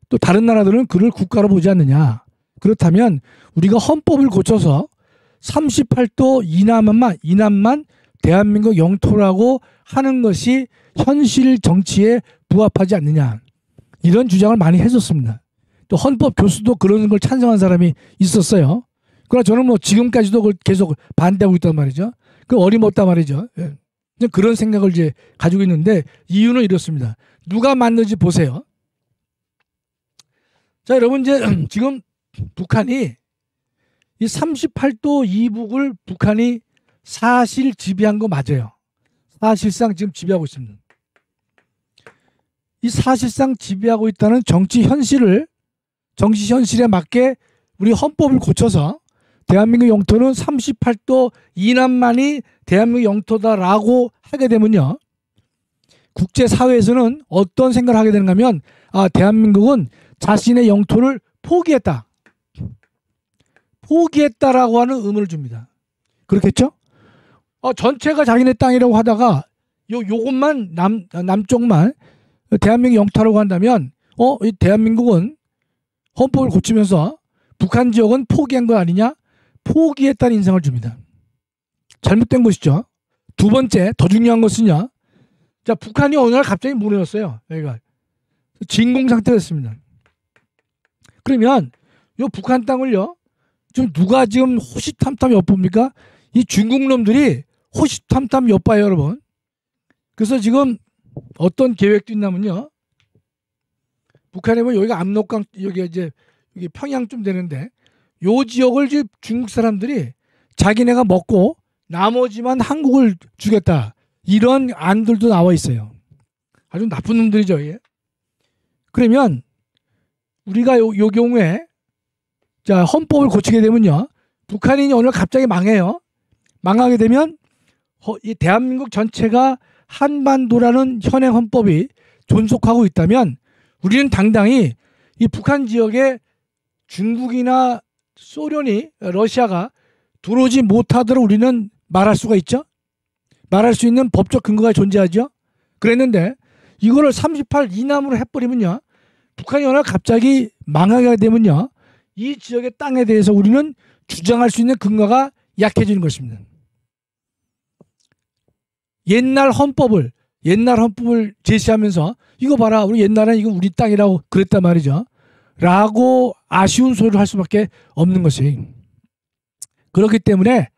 또 다른 나라들은 그를 국가로 보지 않느냐. 그렇다면 우리가 헌법을 고쳐서 38도 이남만 대한민국 영토라고 하는 것이 현실 정치에 부합하지 않느냐. 이런 주장을 많이 해줬습니다. 또 헌법 교수도 그런 걸 찬성한 사람이 있었어요. 그러나 저는 뭐 지금까지도 그걸 계속 반대하고 있단 말이죠. 그 어림없단 말이죠. 그런 생각을 이제 가지고 있는데 이유는 이렇습니다. 누가 만든지 보세요. 자, 여러분 이제 지금 북한이 이 38도 이북을 북한이 사실 지배한 거 맞아요. 사실상 지금 지배하고 있습니다. 이 사실상 지배하고 있다는 정치 현실에 맞게 우리 헌법을 고쳐서 대한민국 영토는 38도 이남만이 대한민국 영토다라고 하게 되면요. 국제사회에서는 어떤 생각을 하게 되는가 하면 대한민국은 자신의 영토를 포기했다라고 하는 의문을 줍니다. 그렇겠죠? 전체가 자기네 땅이라고 하다가 요것만 남쪽만 대한민국 영토라고 한다면 이 대한민국은 헌법을 고치면서 북한 지역은 포기한 거 아니냐? 포기했다는 인상을 줍니다. 잘못된 것이죠. 두 번째 더 중요한 것은요. 자, 북한이 어느 날 갑자기 무너졌어요. 여기가 진공 상태가 됐습니다. 그러면 요 북한 땅을요. 좀 누가 지금 호시탐탐 엿봅니까? 이 중국 놈들이 호시탐탐 엿봐요, 여러분. 그래서 지금 어떤 계획도 있냐면요. 북한에 보면 여기가 압록강, 여기 평양쯤 되는데 요 지역을 지금 중국 사람들이 자기네가 먹고 나머지만 한국을 주겠다. 이런 안들도 나와 있어요. 아주 나쁜 놈들이죠. 예. 그러면 우리가 요 경우에 자, 헌법을 고치게 되면요. 북한이 오늘 갑자기 망해요. 망하게 되면 이 대한민국 전체가 한반도라는 현행 헌법이 존속하고 있다면 우리는 당당히 이 북한 지역에 중국이나 소련이 러시아가 들어오지 못하도록 우리는 말할 수가 있죠. 말할 수 있는 법적 근거가 존재하죠. 그랬는데 이거를 38 이남으로 해버리면요. 북한이 어느 날 갑자기 망하게 되면요. 이 지역의 땅에 대해서 우리는 주장할 수 있는 근거가 약해지는 것입니다. 옛날 헌법을 제시하면서 이거 봐라. 우리 옛날에 이거 우리 땅이라고 그랬단 말이죠. 라고 아쉬운 소리를 할 수밖에 없는 것이. 그렇기 때문에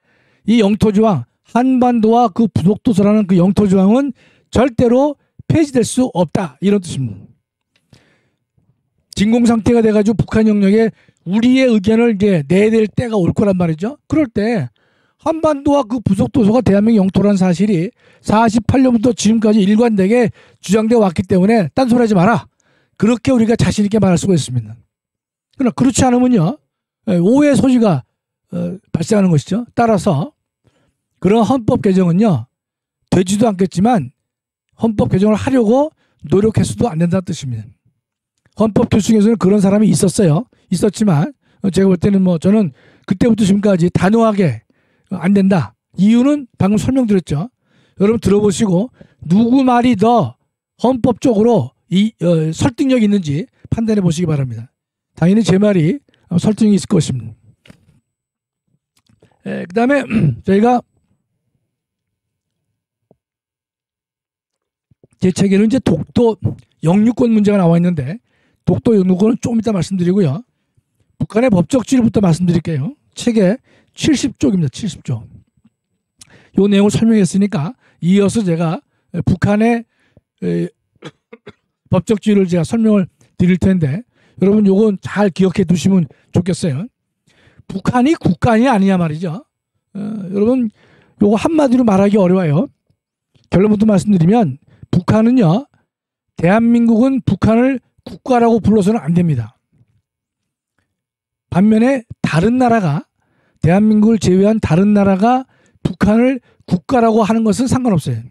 이 영토조항, 한반도와 그 부속도서라는 그 영토조항은 절대로 폐지될 수 없다. 이런 뜻입니다. 진공상태가 돼가지고 북한 영역에 우리의 의견을 이제 내야 될 때가 올 거란 말이죠. 그럴 때 한반도와 그 부속도서가 대한민국 영토라는 사실이 48년부터 지금까지 일관되게 주장되어 왔기 때문에 딴소리 하지 마라. 그렇게 우리가 자신 있게 말할 수가 있습니다. 그러나 그렇지 않으면요. 오해의 소지가 발생하는 것이죠. 따라서 그런 헌법 개정은요. 되지도 않겠지만 헌법 개정을 하려고 노력해서도 안 된다는 뜻입니다. 헌법 교수에서는 그런 사람이 있었지만 제가 볼 때는 저는 그때부터 지금까지 단호하게 안 된다. 이유는 방금 설명드렸죠. 여러분 들어보시고 누구 말이 더 헌법적으로 설득력이 있는지 판단해 보시기 바랍니다. 당연히 제 말이 설득력이 있을 것입니다. 그 다음에 저희가 제 책에는 이제 독도 영유권 문제가 나와 있는데 독도 영유권은 조금 이따 말씀드리고요. 북한의 법적 지위부터 말씀드릴게요. 책에 70쪽입니다. 70쪽. 이 내용을 설명했으니까 이어서 제가 북한의 법적 지위를 제가 설명을 드릴 텐데 여러분 요건 잘 기억해 두시면 좋겠어요. 북한이 국가냐 아니냐 말이죠. 여러분 요거 한마디로 말하기 어려워요. 결론부터 말씀드리면 북한은요. 대한민국은 북한을 국가라고 불러서는 안 됩니다. 반면에 다른 나라가 대한민국을 제외한 다른 나라가 북한을 국가라고 하는 것은 상관없어요.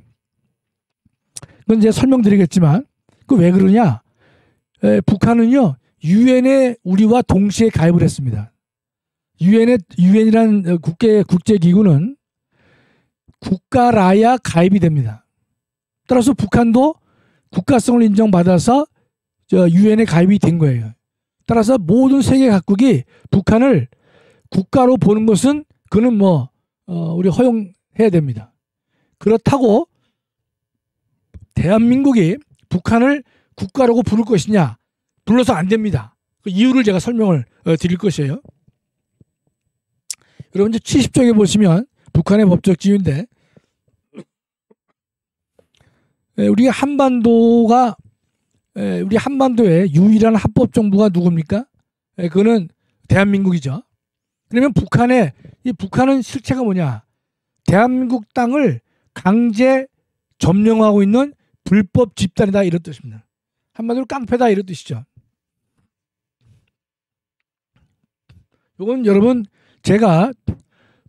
그건 이제 설명드리겠지만 그 왜 그러냐? 북한은요 유엔에 우리와 동시에 가입을 했습니다. 유엔이라는 국제기구는 국가라야 가입이 됩니다. 따라서 북한도 국가성을 인정받아서 유엔에 가입이 된 거예요. 따라서 모든 세계 각국이 북한을 국가로 보는 것은 그는 우리 허용해야 됩니다. 그렇다고 대한민국이 북한을 국가라고 부를 것이냐? 불러서 안 됩니다. 그 이유를 제가 설명을 드릴 것이에요. 여러분 이제 70쪽에 보시면 북한의 법적 지위인데 우리 한반도의 유일한 합법 정부가 누굽니까? 그거는 대한민국이죠. 그러면 북한은 실체가 뭐냐? 대한민국 땅을 강제 점령하고 있는 불법 집단이다 이런 뜻입니다. 한마디로 깡패다 이런 뜻이죠. 이건 여러분 제가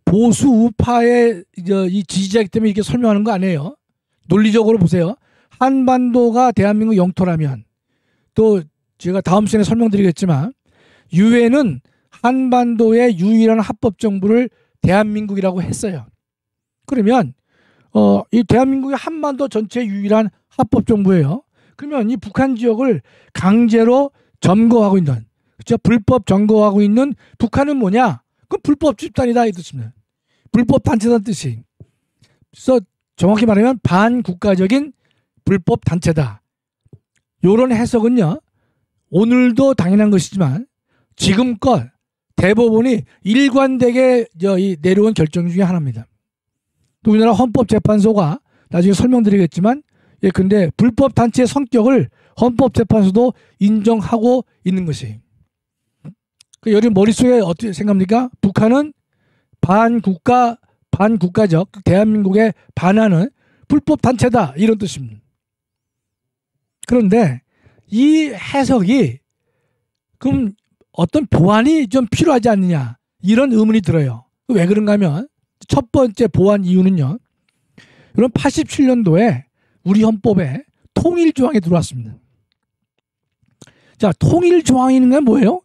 보수 우파의 이 지지자이기 때문에 이렇게 설명하는 거 아니에요. 논리적으로 보세요. 한반도가 대한민국 영토라면 또 제가 다음 시간에 설명드리겠지만 유엔은 한반도의 유일한 합법 정부를 대한민국이라고 했어요. 그러면 이 대한민국이 한반도 전체 유일한 합법 정부예요. 그러면 이 북한 지역을 강제로 점거하고 있는, 그렇죠? 불법 점거하고 있는 북한은 뭐냐? 그건 불법 집단이다 이 뜻입니다. 불법 단체다는 뜻이. 그래서 정확히 말하면 반국가적인 불법 단체다. 이런 해석은요. 오늘도 당연한 것이지만 지금껏 대법원이 일관되게 내려온 결정 중에 하나입니다. 또 우리나라 헌법재판소가 나중에 설명드리겠지만 근데 불법 단체의 성격을 헌법재판소도 인정하고 있는 것이에요. 여러분 머릿속에 어떻게 생각합니까? 북한은 반국가적 대한민국에 반하는 불법 단체다 이런 뜻입니다. 그런데 이 해석이 그럼 어떤 보완이 좀 필요하지 않느냐 이런 의문이 들어요. 왜 그런가 하면 첫 번째 보완 이유는요. 여러분 87년도에 우리 헌법에 통일조항이 들어왔습니다. 자, 통일조항이는 게 뭐예요?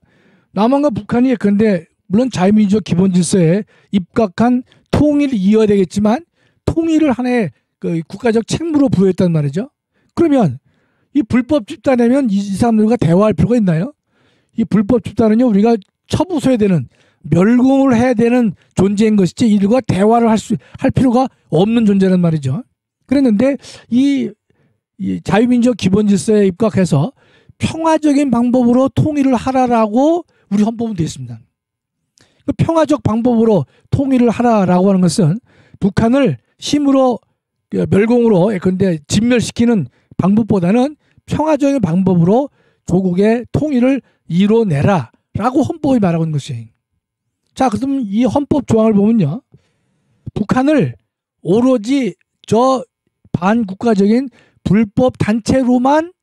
남한과 북한이 근데 물론 자유민주적 기본질서에 입각한 통일을 이어야 되겠지만 통일을 하나의 국가적 책무로 부여했단 말이죠. 그러면 이 불법 집단이면 이 사람들과 대화할 필요가 있나요? 이 불법 집단은요 우리가 처부숴야 되는 멸공을 해야 되는 존재인 것이지 이들과 대화를 할 필요가 없는 존재란 말이죠. 그랬는데 이 자유민주적 기본질서에 입각해서 평화적인 방법으로 통일을 하라라고 우리 헌법은 되어 있습니다. 그 평화적 방법으로 통일을 하라라고 하는 것은 북한을 힘으로 멸공으로 근데 진멸시키는 방법보다는 평화적인 방법으로 조국의 통일을 이뤄내라라고 헌법이 말하고 있는 것이에요. 자, 그럼 이 헌법 조항을 보면요. 북한을 오로지 저 반국가적인 불법 단체로만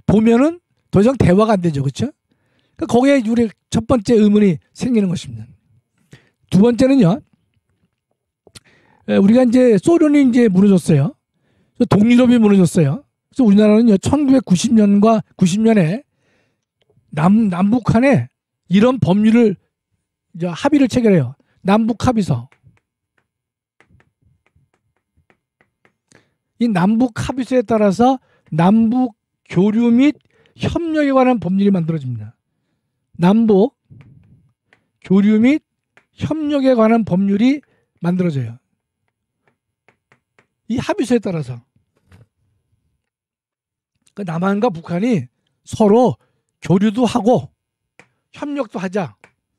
보면은 더 이상 대화가 안 되죠. 그렇죠? 그러니까 거기에 우리 첫 번째 의문이 생기는 것입니다. 두 번째는요. 우리가 이제 소련이 이제 무너졌어요. 동유럽이 무너졌어요. 그래서 우리나라는요. 1990년과 90년에 남북한에 이런 법률을 이제 합의를 체결해요. 남북 합의서. 이 남북 합의서에 따라서 남북 교류 및 협력에 관한 법률이 만들어집니다. 남북 교류 및 협력에 관한 법률이 만들어져요. 이 합의서에 따라서 남한과 북한이 서로 교류도 하고 협력도 하자.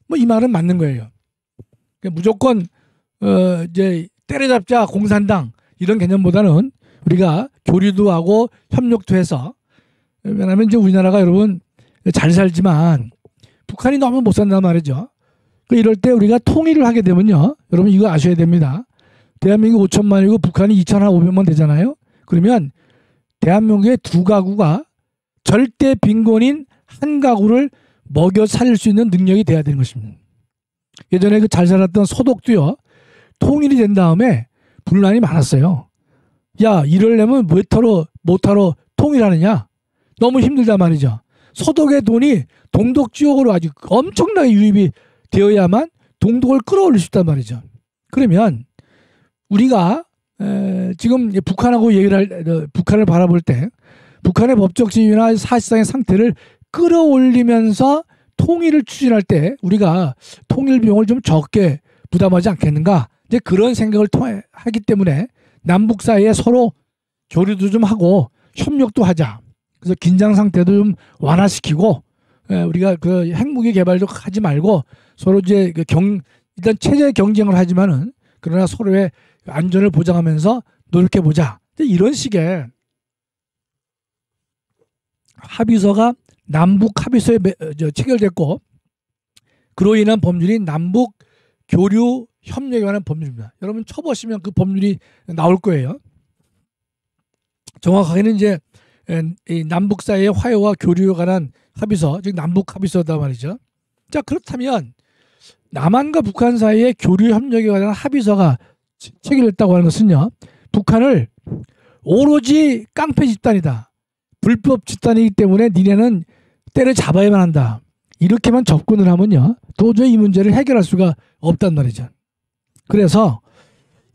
뭐 이 말은 맞는 거예요. 무조건 이제 때려잡자 공산당 이런 개념보다는 우리가 교류도 하고 협력도 해서 왜냐하면 이제 우리나라가 여러분 잘 살지만 북한이 너무 못 산단 말이죠. 이럴 때 우리가 통일을 하게 되면요. 여러분 이거 아셔야 됩니다. 대한민국 5천만이고 북한이 2,500만 되잖아요. 그러면 대한민국의 두 가구가 절대 빈곤인 한 가구를 먹여 살릴 수 있는 능력이 돼야 되는 것입니다. 예전에 그 잘 살았던 소독도요. 통일이 된 다음에 분란이 많았어요. 야, 이러려면 못하러 통일하느냐? 너무 힘들단 말이죠. 소독의 돈이 동독 지역으로 아주 엄청나게 유입이 되어야만 동독을 끌어올릴 수 있단 말이죠. 그러면 우리가 지금 북한하고 북한을 바라볼 때 북한의 법적 지위나 사실상의 상태를 끌어올리면서 통일을 추진할 때 우리가 통일 비용을 좀 적게 부담하지 않겠는가? 이제 그런 생각을 하기 때문에 남북 사이에 서로 교류도 좀 하고 협력도 하자. 그래서 긴장 상태도 좀 완화시키고 우리가 그 핵무기 개발도 하지 말고 서로 이제 일단 체제 경쟁을 하지만은 그러나 서로의 안전을 보장하면서 노력해 보자. 이런 식의 합의서가 남북 합의서에 체결됐고 그로 인한 법률이 남북 교류 협력에 관한 법률입니다. 여러분 쳐보시면 그 법률이 나올 거예요. 정확하게는 이제 이 남북 사이의 화해와 교류에 관한 합의서, 즉 남북 합의서다 말이죠. 자, 그렇다면 남한과 북한 사이의 교류 협력에 관한 합의서가 체결됐다고 하는 것은요, 북한을 오로지 깡패 집단이다, 불법 집단이기 때문에 니네는 때려잡아야만 한다, 이렇게만 접근을 하면요 도저히 이 문제를 해결할 수가 없단 말이죠. 그래서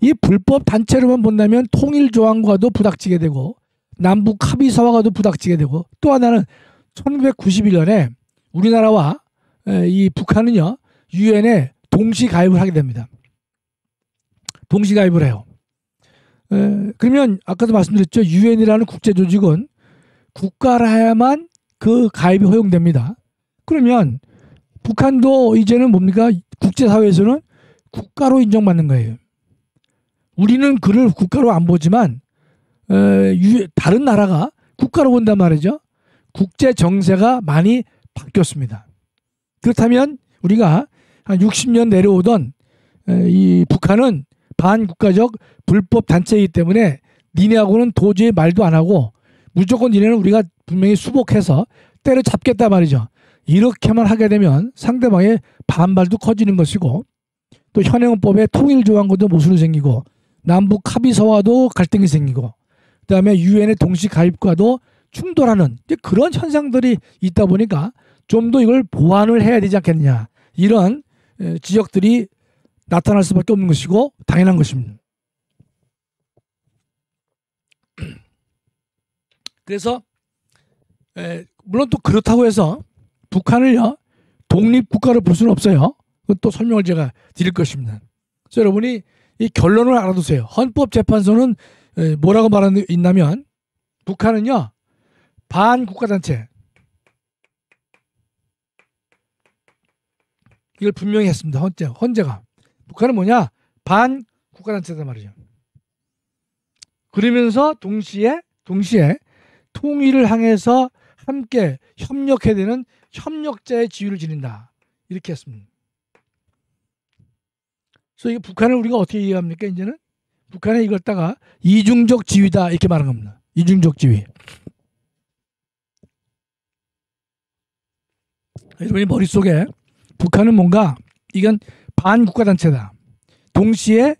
이 불법 단체로만 본다면 통일조항과도 부닥치게 되고 남북 합의서와도 부닥치게 되고, 또 하나는 1991년에 우리나라와 이 북한은요 유엔에 동시 가입을 하게 됩니다. 동시 가입을 해요. 그러면 아까도 말씀드렸죠. 유엔이라는 국제조직은 국가라야만 그 가입이 허용됩니다. 그러면 북한도 이제는 뭡니까? 국제사회에서는 국가로 인정받는 거예요. 우리는 그를 국가로 안 보지만 다른 나라가 국가로 본단 말이죠. 국제 정세가 많이 바뀌었습니다. 그렇다면 우리가 한 60년 내려오던 이 북한은 반국가적 불법 단체이기 때문에 니네하고는 도저히 말도 안 하고 무조건 니네는 우리가 분명히 수복해서 때려잡겠다 말이죠. 이렇게만 하게 되면 상대방의 반발도 커지는 것이고, 또 현행법의 통일조항과도 모순이 생기고 남북 합의서와도 갈등이 생기고 그다음에 유엔의 동시 가입과도 충돌하는 그런 현상들이 있다 보니까 좀 더 이걸 보완을 해야 되지 않겠느냐, 이런 지적들이 나타날 수밖에 없는 것이고 당연한 것입니다. 그래서 물론 또 그렇다고 해서 북한을요 독립국가로 볼 수는 없어요. 또 설명을 제가 드릴 것입니다. 그래서 여러분이 이 결론을 알아두세요. 헌법재판소는 뭐라고 말하고 있냐면 북한은요 반국가단체, 이걸 분명히 했습니다. 헌재가 북한은 뭐냐, 반국가단체단 말이죠. 그러면서 동시에 통일을 향해서 함께 협력해야 되는 협력자의 지위를 지닌다, 이렇게 했습니다. 그래서 이게 북한을 우리가 어떻게 이해합니까? 이제는 북한에 이걸 따가 이중적 지위다, 이렇게 말한 겁니다. 이중적 지위. 여러분이 머릿속에 북한은 뭔가 이건 반국가단체다, 동시에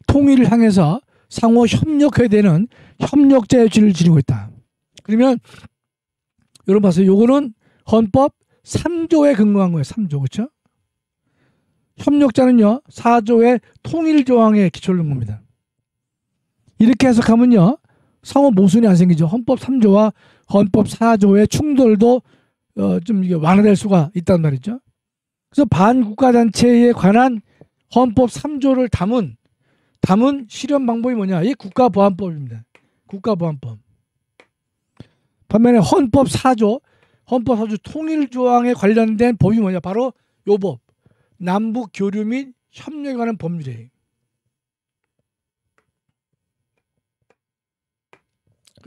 통일을 향해서 상호 협력해야 되는 협력자의 지위를 지니고 있다. 그러면 여러분 봐세요. 요거는 헌법 3조에 근거한 거예요. 3조, 그렇죠? 협력자는요 4조의 통일조항에 기초를 둔 겁니다. 이렇게 해석하면요 상호 모순이 안 생기죠. 헌법 3조와 헌법 4조의 충돌도 좀 이게 완화될 수가 있단 말이죠. 그래서 반국가단체에 관한 헌법 3조를 담은 실현 방법이 뭐냐, 이 국가보안법입니다. 국가보안법. 반면에 헌법 4조 통일조항에 관련된 법이 뭐냐, 바로 요 법, 남북 교류 및 협력에 관한 법률이에요.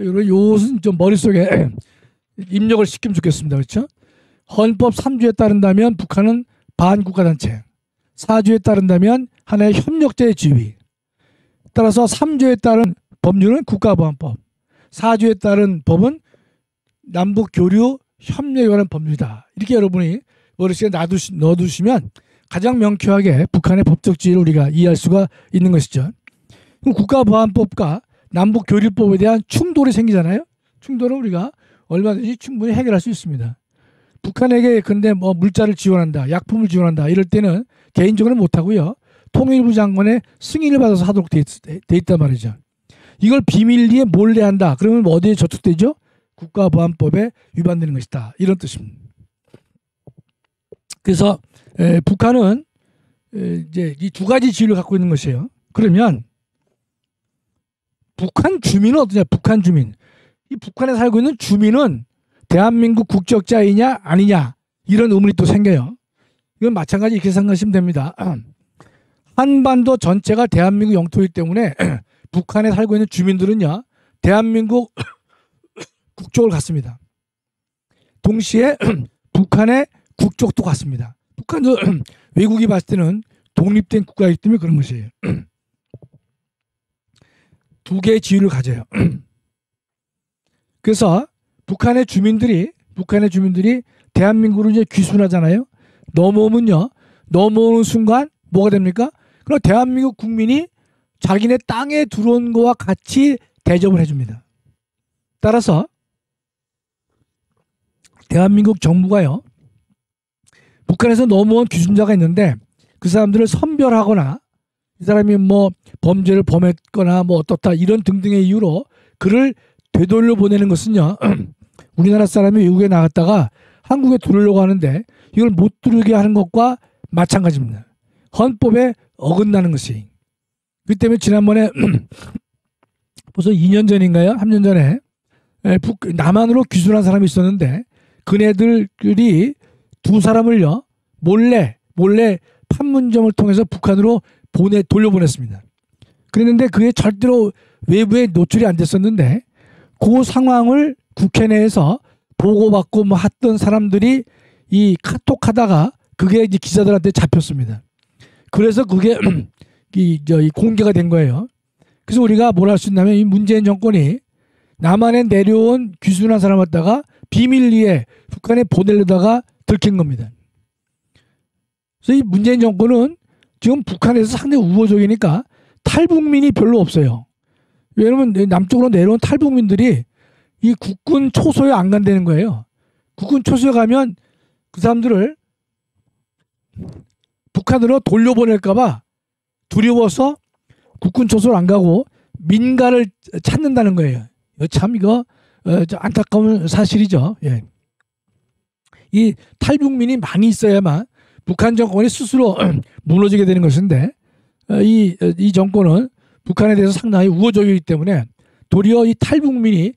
요것은 좀 머릿속에 입력을 시키면 좋겠습니다. 그렇죠? 헌법 3조에 따른다면 북한은 반국가단체, 4조에 따른다면 하나의 협력자의 지위, 따라서 3조에 따른 법률은 국가보안법, 4조에 따른 법은 남북 교류 협력에 관한 법률이다. 이렇게 여러분이 머릿속에 넣어두시면 가장 명쾌하게 북한의 법적 지위를 우리가 이해할 수가 있는 것이죠. 그럼 국가보안법과 남북교류법에 대한 충돌이 생기잖아요. 충돌은 우리가 얼마든지 충분히 해결할 수 있습니다. 북한에게 근데 뭐 물자를 지원한다, 약품을 지원한다 이럴 때는 개인적으로는 못하고요. 통일부 장관의 승인을 받아서 하도록 돼 있단 말이죠. 이걸 비밀리에 몰래 한다. 그러면 뭐 어디에 저촉되죠? 국가보안법에 위반되는 것이다. 이런 뜻입니다. 그래서 북한은 이제 이 두 가지 지위를 갖고 있는 것이에요. 그러면 북한 주민은 어떠냐? 북한 주민. 이 북한에 살고 있는 주민은 대한민국 국적자이냐 아니냐 이런 의문이 또 생겨요. 이건 마찬가지 이렇게 생각하시면 됩니다. 한반도 전체가 대한민국 영토이기 때문에 북한에 살고 있는 주민들은요 대한민국 국적을 갖습니다. 동시에 북한의 국적도 갖습니다. 북한도 외국이 봤을 때는 독립된 국가이기 때문에 그런 것이에요. 두 개의 지위를 가져요. 그래서 북한의 주민들이 대한민국으로 이제 귀순하잖아요. 넘어오는 순간 뭐가 됩니까? 그럼 대한민국 국민이 자기네 땅에 들어온 거와 같이 대접을 해줍니다. 따라서 대한민국 정부가요, 북한에서 넘어온 귀순자가 있는데 그 사람들을 선별하거나 이 사람이 뭐 범죄를 범했거나 뭐 어떻다 이런 등등의 이유로 그를 되돌려 보내는 것은요, 우리나라 사람이 외국에 나갔다가 한국에 들어오려고 하는데 이걸 못 들어오게 하는 것과 마찬가지입니다. 헌법에 어긋나는 것이. 그 때문에 지난번에 벌써 2년 전인가요? 3년 전에 남한으로 귀순한 사람이 있었는데 그네들이 두 사람을요 몰래 판문점을 통해서 북한으로 돌려보냈습니다. 그랬는데 그게 절대로 외부에 노출이 안 됐었는데 그 상황을 국회 내에서 보고받고 뭐 했던 사람들이 이 카톡하다가 그게 이제 기자들한테 잡혔습니다. 그래서 그게 이 공개가 된 거예요. 그래서 우리가 뭘 할 수 있냐면 이 문재인 정권이 남한에 내려온 귀순한 사람 갖다가 비밀리에 북한에 보내려다가 들킨 겁니다. 그래서 이 문재인 정권은 지금 북한에서 상당히 우호적이니까 탈북민이 별로 없어요. 왜냐하면 남쪽으로 내려온 탈북민들이 이 국군 초소에 안 간다는 거예요. 국군 초소에 가면 그 사람들을 북한으로 돌려보낼까봐 두려워서 국군 초소를 안 가고 민가를 찾는다는 거예요. 참 이거 안타까운 사실이죠. 예. 이 탈북민이 많이 있어야만 북한 정권이 스스로 무너지게 되는 것인데 이 정권은 북한에 대해서 상당히 우호적이기 때문에 도리어 이 탈북민이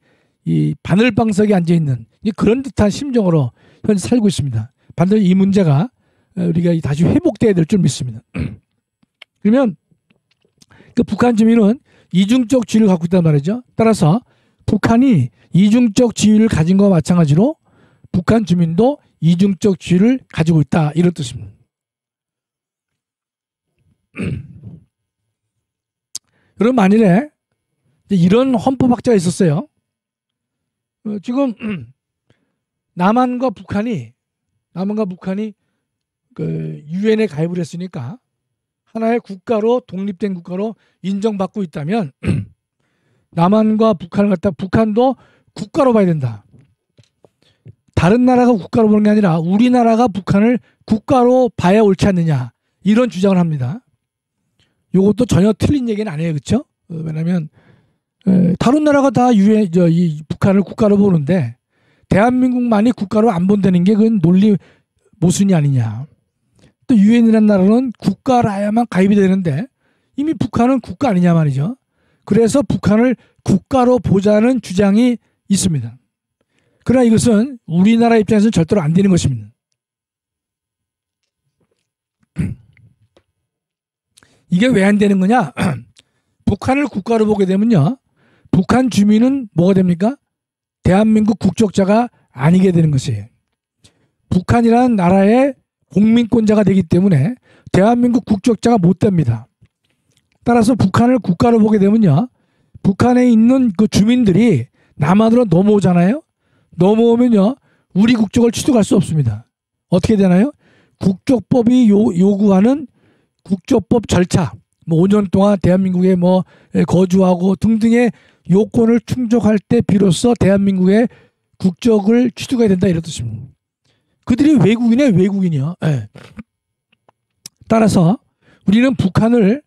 이 바늘방석에 앉아있는 그런 듯한 심정으로 현재 살고 있습니다. 반드시 이 문제가 우리가 다시 회복돼야 될 줄 믿습니다. 그러면 그 북한 주민은 이중적 지위를 갖고 있단 말이죠. 따라서 북한이 이중적 지위를 가진 것과 마찬가지로 북한 주민도 이중적 지위를 가지고 있다 이런 뜻입니다. 여러분 만일에 이런 헌법학자가 있었어요. 지금 남한과 북한이 그 유엔에 가입을 했으니까 하나의 국가로 독립된 국가로 인정받고 있다면 남한과 북한을 갖다 북한도 국가로 봐야 된다. 다른 나라가 국가로 보는 게 아니라 우리나라가 북한을 국가로 봐야 옳지 않느냐 이런 주장을 합니다. 이것도 전혀 틀린 얘기는 아니에요, 그렇죠? 왜냐하면 다른 나라가 다 이 북한을 국가로 보는데 대한민국만이 국가로 안 본다는 게 그건 논리 모순이 아니냐. 또 유엔이라는 나라는 국가라야만 가입이 되는데 이미 북한은 국가 아니냐 말이죠. 그래서 북한을 국가로 보자는 주장이 있습니다. 그러나 이것은 우리나라 입장에서는 절대로 안 되는 것입니다. 이게 왜 안 되는 거냐? 북한을 국가로 보게 되면요, 북한 주민은 뭐가 됩니까? 대한민국 국적자가 아니게 되는 것이에요. 북한이라는 나라의 공민권자가 되기 때문에 대한민국 국적자가 못 됩니다. 따라서 북한을 국가로 보게 되면요, 북한에 있는 그 주민들이 남한으로 넘어오잖아요. 넘어오면요, 우리 국적을 취득할 수 없습니다. 어떻게 되나요? 국적법이 요구하는 국적법 절차, 뭐 5년 동안 대한민국에 뭐 거주하고 등등의 요건을 충족할 때 비로소 대한민국의 국적을 취득해야 된다 이런 뜻입니다. 그들이 외국인이요. 예. 따라서 우리는 북한을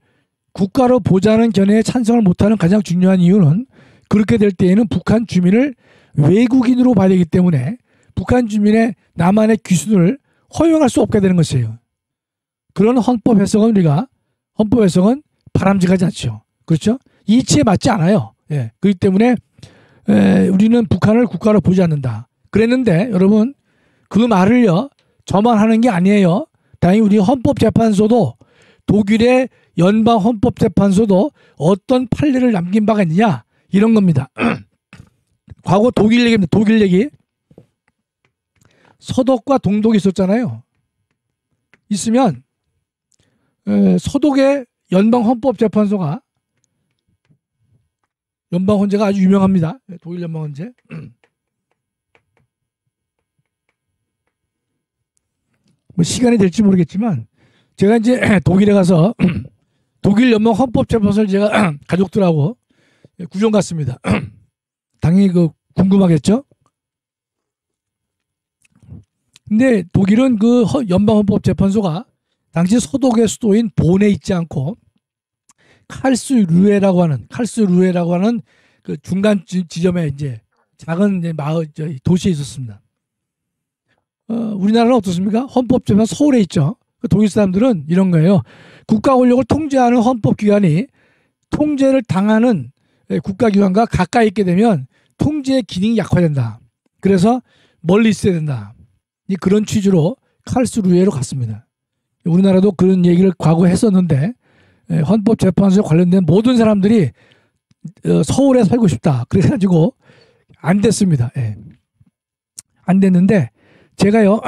국가로 보자는 견해에 찬성을 못하는 가장 중요한 이유는 그렇게 될 때에는 북한 주민을 외국인으로 봐야 되기 때문에 북한 주민의 남한의 귀순을 허용할 수 없게 되는 것이에요. 그런 헌법 해석은 바람직하지 않죠. 그렇죠? 이치에 맞지 않아요. 예. 그렇기 때문에 우리는 북한을 국가로 보지 않는다. 그랬는데 여러분 그 말을요 저만 하는 게 아니에요. 다행히 우리 헌법재판소도 독일의 연방헌법재판소도 어떤 판례를 남긴 바가 있느냐 이런 겁니다. 과거 독일 얘기입니다. 독일 얘기. 서독과 동독이 있었잖아요. 있으면 서독의 연방헌법재판소가 연방헌재가 아주 유명합니다. 독일 연방헌재. 뭐 시간이 될지 모르겠지만 제가 이제 독일에 가서 독일 연방헌법재판소를 제가 가족들하고 구경 갔습니다. 당연히 그 궁금하겠죠? 근데 독일은 그 연방헌법재판소가 당시 서독의 수도인 본에 있지 않고 칼스루헤라고 하는 그 중간 지점에 이제 작은 이제 마을 도시에 있었습니다. 우리나라는 어떻습니까? 헌법재판소 서울에 있죠. 독일 사람들은 이런 거예요. 국가 권력을 통제하는 헌법기관이 통제를 당하는 국가기관과 가까이 있게 되면 통제의 기능이 약화된다. 그래서 멀리 있어야 된다. 그런 취지로 칼스루헤로 갔습니다. 우리나라도 그런 얘기를 과거에 했었는데 헌법재판소에 관련된 모든 사람들이 서울에 살고 싶다. 그래가지고 안 됐습니다. 안 됐는데 제가요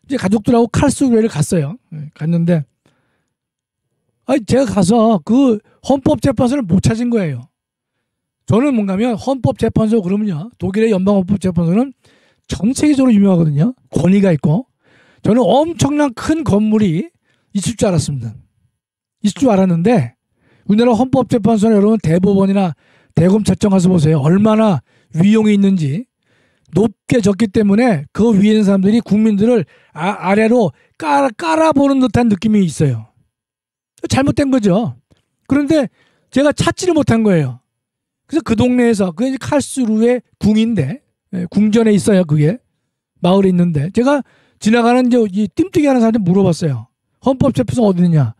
이제 가족들하고 칼스루헤를 갔어요. 갔는데 제가 가서 그 헌법재판소를 못 찾은 거예요. 저는 뭔가면 헌법재판소 그러면요 독일의 연방헌법재판소는 전 세계적으로 유명하거든요. 권위가 있고 저는 엄청난 큰 건물이 있을 줄 알았습니다. 있을 줄 알았는데 우리나라 헌법재판소는 여러분 대법원이나 대검찰청 가서 보세요. 얼마나 위용이 있는지 높게 졌기 때문에 그 위에 있는 사람들이 국민들을 아래로 깔아보는 듯한 느낌이 있어요. 잘못된 거죠. 그런데 제가 찾지를 못한 거예요. 그래서 그 동네에서 그게 칼스루헤 궁인데 궁전에 있어요. 그게 마을에 있는데 제가 지나가는 이제 뜀뛰기 하는 사람한테 물어봤어요. 헌법재판소 어디 있느냐?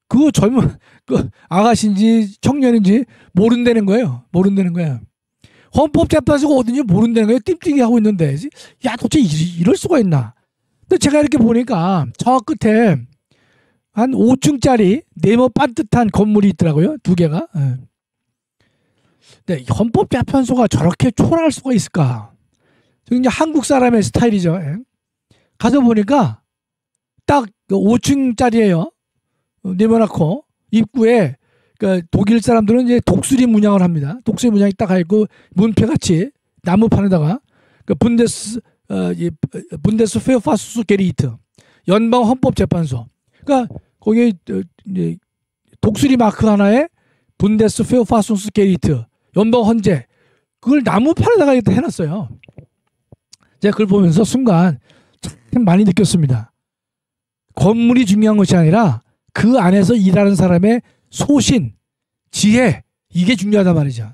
그 젊은 그 아가씨인지 청년인지 모른다는 거예요. 모른다는 거예요. 헌법재판소가 어딘지 모른다는 거예요. 뜀뛰기 하고 있는데 야 도대체 이럴 수가 있나? 근데 제가 이렇게 보니까 저 끝에 한 5층짜리 네모 반듯한 건물이 있더라고요. 두 개가. 근데 헌법재판소가 저렇게 초라할 수가 있을까? 이제 한국 사람의 스타일이죠. 가서 보니까 딱 5층짜리예요. 네모나고 입구에 그러니까 독일 사람들은 이제 독수리 문양을 합니다. 독수리 문양이 딱 있고 문패같이 나무판에다가 그 분데스 페어파수스 게리히트 연방 헌법재판소. 그러니까 거기에 이제 독수리 마크 하나에 분데스 페어파수스 게리히트 연방 헌재 그걸 나무판에다가 해놨어요. 제가 그걸 보면서 순간 참 많이 느꼈습니다. 건물이 중요한 것이 아니라 그 안에서 일하는 사람의 소신, 지혜 이게 중요하단 말이죠.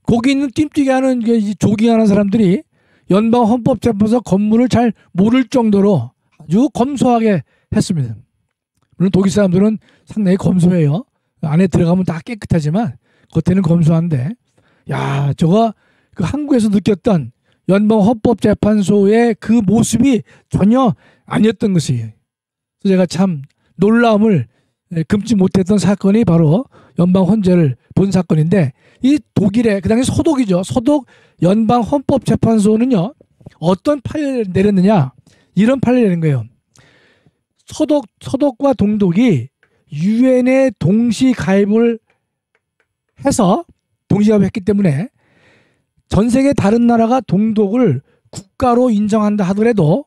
거기 있는 뜀뛰기 하는 조깅하는 사람들이 연방헌법재판소 건물을 잘 모를 정도로 아주 검소하게 했습니다. 물론 독일 사람들은 상당히 검소해요. 안에 들어가면 다 깨끗하지만 겉에는 검소한데 야 저거 그 한국에서 느꼈던 연방헌법재판소의 그 모습이 전혀 아니었던 것이에요. 그래서 제가 참 놀라움을 금치 못했던 사건이 바로 연방헌재를 본 사건인데 이 독일의 그 당시 서독이죠. 서독 연방헌법재판소는요. 어떤 판례를 내렸느냐. 이런 판례를 내린 거예요. 서독과 동독이 유엔에 동시 가입을 해서 동시 가입했기 때문에 전 세계 다른 나라가 동독을 국가로 인정한다 하더라도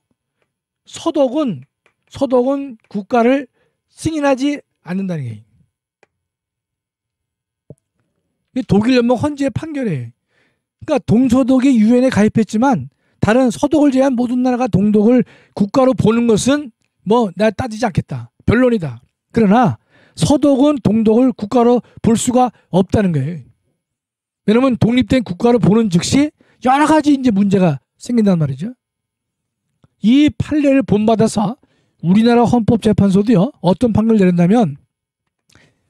서독은 서독은 국가를 승인하지 않는다는 게. 독일 연방 헌재의 판결이에요. 그러니까 동서독이 유엔에 가입했지만 다른 서독을 제외한 모든 나라가 동독을 국가로 보는 것은 뭐 나 따지지 않겠다. 변론이다. 그러나 서독은 동독을 국가로 볼 수가 없다는 거예요. 왜냐면 독립된 국가로 보는 즉시 여러 가지 이제 문제가 생긴단 말이죠. 이 판례를 본받아서 우리나라 헌법재판소도요, 어떤 판결을 내린다면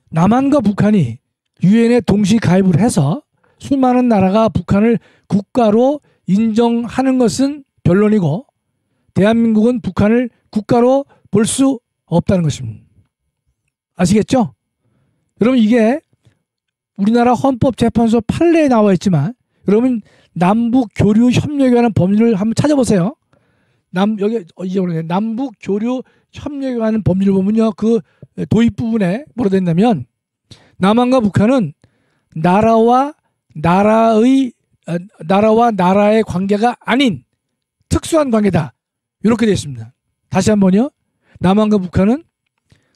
남한과 북한이 유엔에 동시 가입을 해서 수많은 나라가 북한을 국가로 인정하는 것은 변론이고 대한민국은 북한을 국가로 볼 수 없다는 것입니다. 아시겠죠? 여러분 이게 우리나라 헌법재판소 판례에 나와 있지만 여러분 남북 교류 협력에 관한 법률을 한번 찾아보세요. 여기 남북 교류 협력에 관한 법률을 보면요, 그 도입 부분에 뭐라 된다면 남한과 북한은 나라와 나라의 관계가 아닌 특수한 관계다. 이렇게 되어 있습니다. 다시 한번요. 남한과 북한은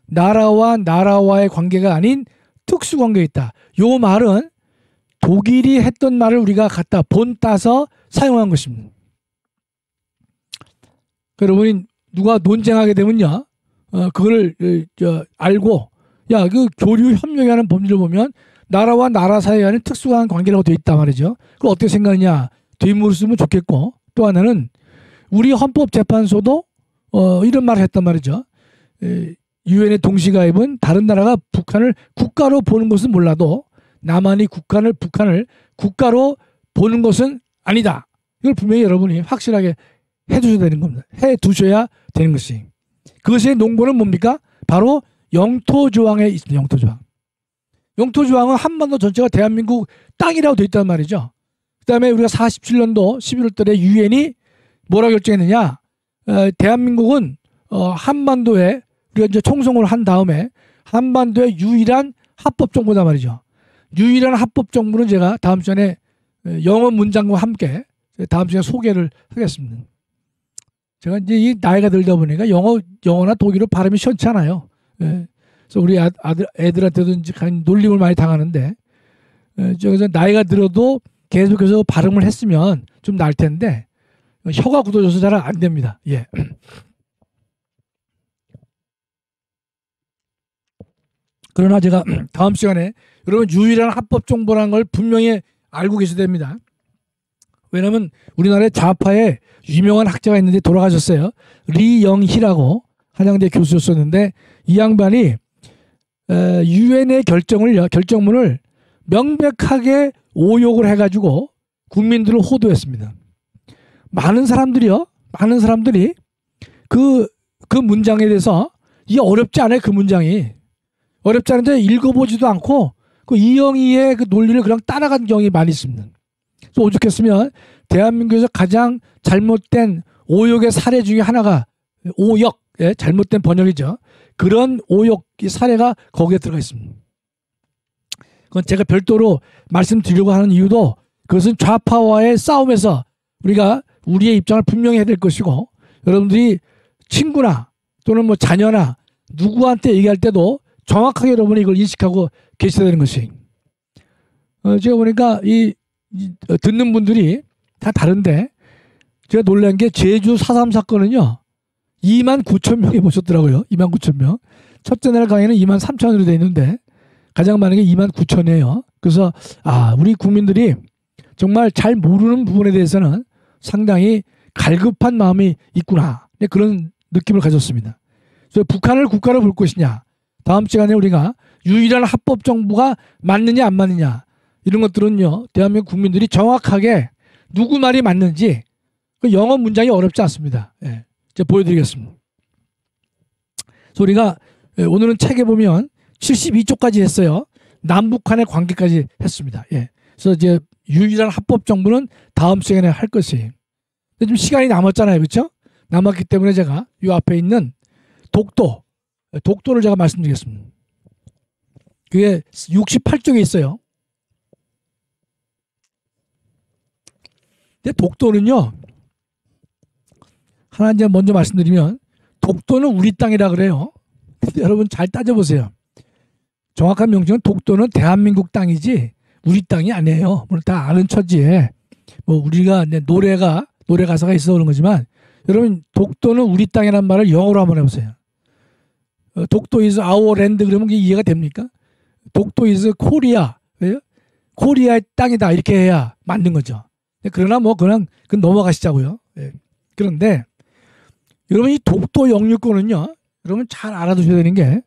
나라와 나라와의 관계가 아닌 특수 관계에 있다. 요 말은 독일이 했던 말을 우리가 갖다 본따서 사용한 것입니다. 여러분이 누가 논쟁하게 되면요, 그거를 알고 그 교류 협력하는 법률을 보면 나라와 나라 사이에 하는 특수한 관계라고 되어 있단 말이죠. 그걸 어떻게 생각하냐 뒷물을 쓰면 좋겠고, 또 하나는 우리 헌법재판소도 이런 말을 했단 말이죠. 유엔의 동시가입은 다른 나라가 북한을 국가로 보는 것은 몰라도 남한이 북한을 국가로 보는 것은 아니다. 이걸 분명히 여러분이 확실하게 해두셔야 되는 겁니다. 해두셔야 되는 것이. 그것의 논거는 뭡니까? 바로 영토조항에 있습니다. 영토조항. 영토조항은 한반도 전체가 대한민국 땅이라고 되어 있단 말이죠. 그 다음에 우리가 47년도 11월 달에 유엔이 뭐라 결정했느냐? 대한민국은 한반도에 우리가 이제 총성을 한 다음에 한반도의 유일한 합법정부다 말이죠. 유일한 합법정부는 제가 다음 시간에 영어 문장과 함께 다음 시간에 소개를 하겠습니다. 제가 이제 이 나이가 들다 보니까 영어나 독일어 발음이 시원치 않아요. 그래서 우리 애들한테도 이제 놀림을 많이 당하는데, 그래서 나이가 들어도 계속해서 발음을 했으면 좀 나을 텐데 혀가 굳어져서 잘 안 됩니다. 예. 그러나 제가 다음 시간에 여러분 유일한 합법 정보라는 걸 분명히 알고 계셔야 됩니다. 왜냐하면 우리나라에 좌파에 유명한 학자가 있는데 돌아가셨어요. 리영희라고 한양대 교수였었는데 이 양반이 유엔의 결정문을 명백하게 오욕을 해가지고 국민들을 호도했습니다. 많은 사람들이 그 문장에 대해서 이게 어렵지 않아요. 그 문장이 어렵지 않은데 읽어보지도 않고 그 이영희의 그 논리를 그냥 따라간 경우가 많이 있습니다. 그래서 오죽했으면 대한민국에서 가장 잘못된 오욕의 사례 중에 하나가 오역, 잘못된 번역이죠. 그런 오욕 사례가 거기에 들어가 있습니다. 그건 제가 별도로 말씀드리려고 하는 이유도 그것은 좌파와의 싸움에서 우리가 우리의 입장을 분명히 해야 될 것이고, 여러분들이 친구나 또는 뭐 자녀나 누구한테 얘기할 때도 정확하게 여러분이 이걸 인식하고 계셔야 되는 것이. 제가 보니까 듣는 분들이 다 다른데 제가 놀란 게 제주 4.3 사건은요 29,000명이 보셨더라고요. 29,000명. 첫째 날 강의는 23,000으로 되어 있는데 가장 많은 게 29,000이에요. 그래서 우리 국민들이 정말 잘 모르는 부분에 대해서는 상당히 갈급한 마음이 있구나, 그런 느낌을 가졌습니다. 그래서 북한을 국가로 볼 것이냐, 다음 시간에 우리가 유일한 합법 정부가 맞느냐 안 맞느냐, 이런 것들은요 대한민국 국민들이 정확하게 누구 말이 맞는지, 그 영어 문장이 어렵지 않습니다. 제가 보여드리겠습니다. 그래서 우리가 오늘은 책에 보면 72쪽까지 했어요. 남북한의 관계까지 했습니다. 그래서 이제 유일한 합법 정부는 다음 시간에 할 것이에요. 근데 좀 시간이 남았잖아요, 그렇죠? 남았기 때문에 제가 이 앞에 있는 독도를 제가 말씀드리겠습니다. 그게 68쪽에 있어요. 근데 독도는요, 하나 이제 먼저 말씀드리면 독도는 우리 땅이라 그래요. 근데 여러분 잘 따져보세요. 정확한 명칭은 독도는 대한민국 땅이지 우리 땅이 아니에요. 물론 다 아는 처지에 뭐 우리가 노래 가사가 있어서 그런 거지만 여러분 독도는 우리 땅이란 말을 영어로 한번 해보세요. 독도 is our land 그러면 그게 이해가 됩니까? 독도 is 코리아. 코리아의 땅이다 이렇게 해야 맞는 거죠. 그러나 뭐 그냥 넘어가시자고요. 그런데 여러분 이 독도 영유권은요. 여러분 잘 알아두셔야 되는 게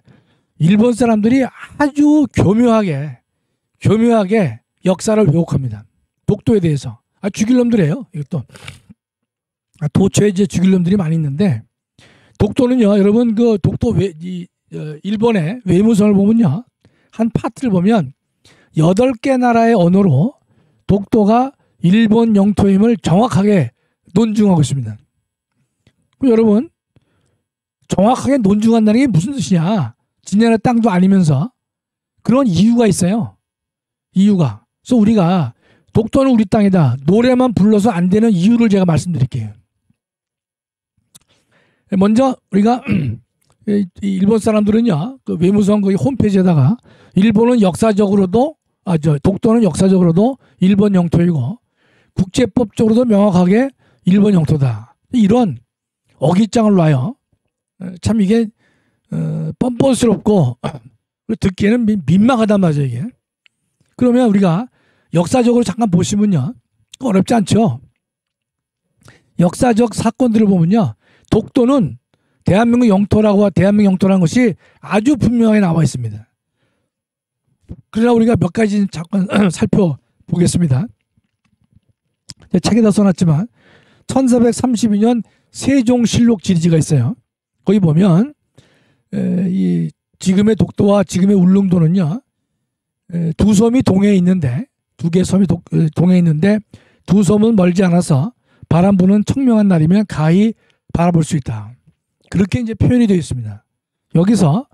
일본 사람들이 아주 교묘하게 역사를 왜곡합니다. 독도에 대해서. 죽일 놈들이에요. 이것도. 도처에 이제 죽일 놈들이 많이 있는데 독도는요. 여러분 그 독도 일본의 외무성을 보면요. 한 파트를 보면 8개 나라의 언어로 독도가 일본 영토임을 정확하게 논증하고 있습니다. 여러분 정확하게 논증한다는 게 무슨 뜻이냐. 지네나 땅도 아니면서 그런 이유가 있어요. 이유가. 그래서 우리가 독도는 우리 땅이다. 노래만 불러서 안 되는 이유를 제가 말씀드릴게요. 먼저 우리가 일본 사람들은요. 그 외무성 거기 홈페이지에다가 일본은 역사적으로도 독도는 역사적으로도 일본 영토이고 국제법적으로도 명확하게 일본 영토다. 이런 어깃장을 놔요. 참 이게 뻔뻔스럽고 듣기에는 민망하단 말이에요. 이게. 그러면 우리가 역사적으로 잠깐 보시면요. 어렵지 않죠. 역사적 사건들을 보면요. 독도는 대한민국 영토라고 대한민국 영토라는 것이 아주 분명하게 나와 있습니다. 그러나 우리가 몇 가지 잠깐 살펴보겠습니다. 책에다 써놨지만 1432년 세종실록 지리지가 있어요. 거기 보면 이 지금의 독도와 지금의 울릉도는요. 두 섬이 동해에 있는데 두 개의 섬이 동해에 있는데 두 섬은 멀지 않아서 바람 부는 청명한 날이면 가히 바라볼 수 있다. 그렇게 이제 표현이 되어 있습니다. 여기서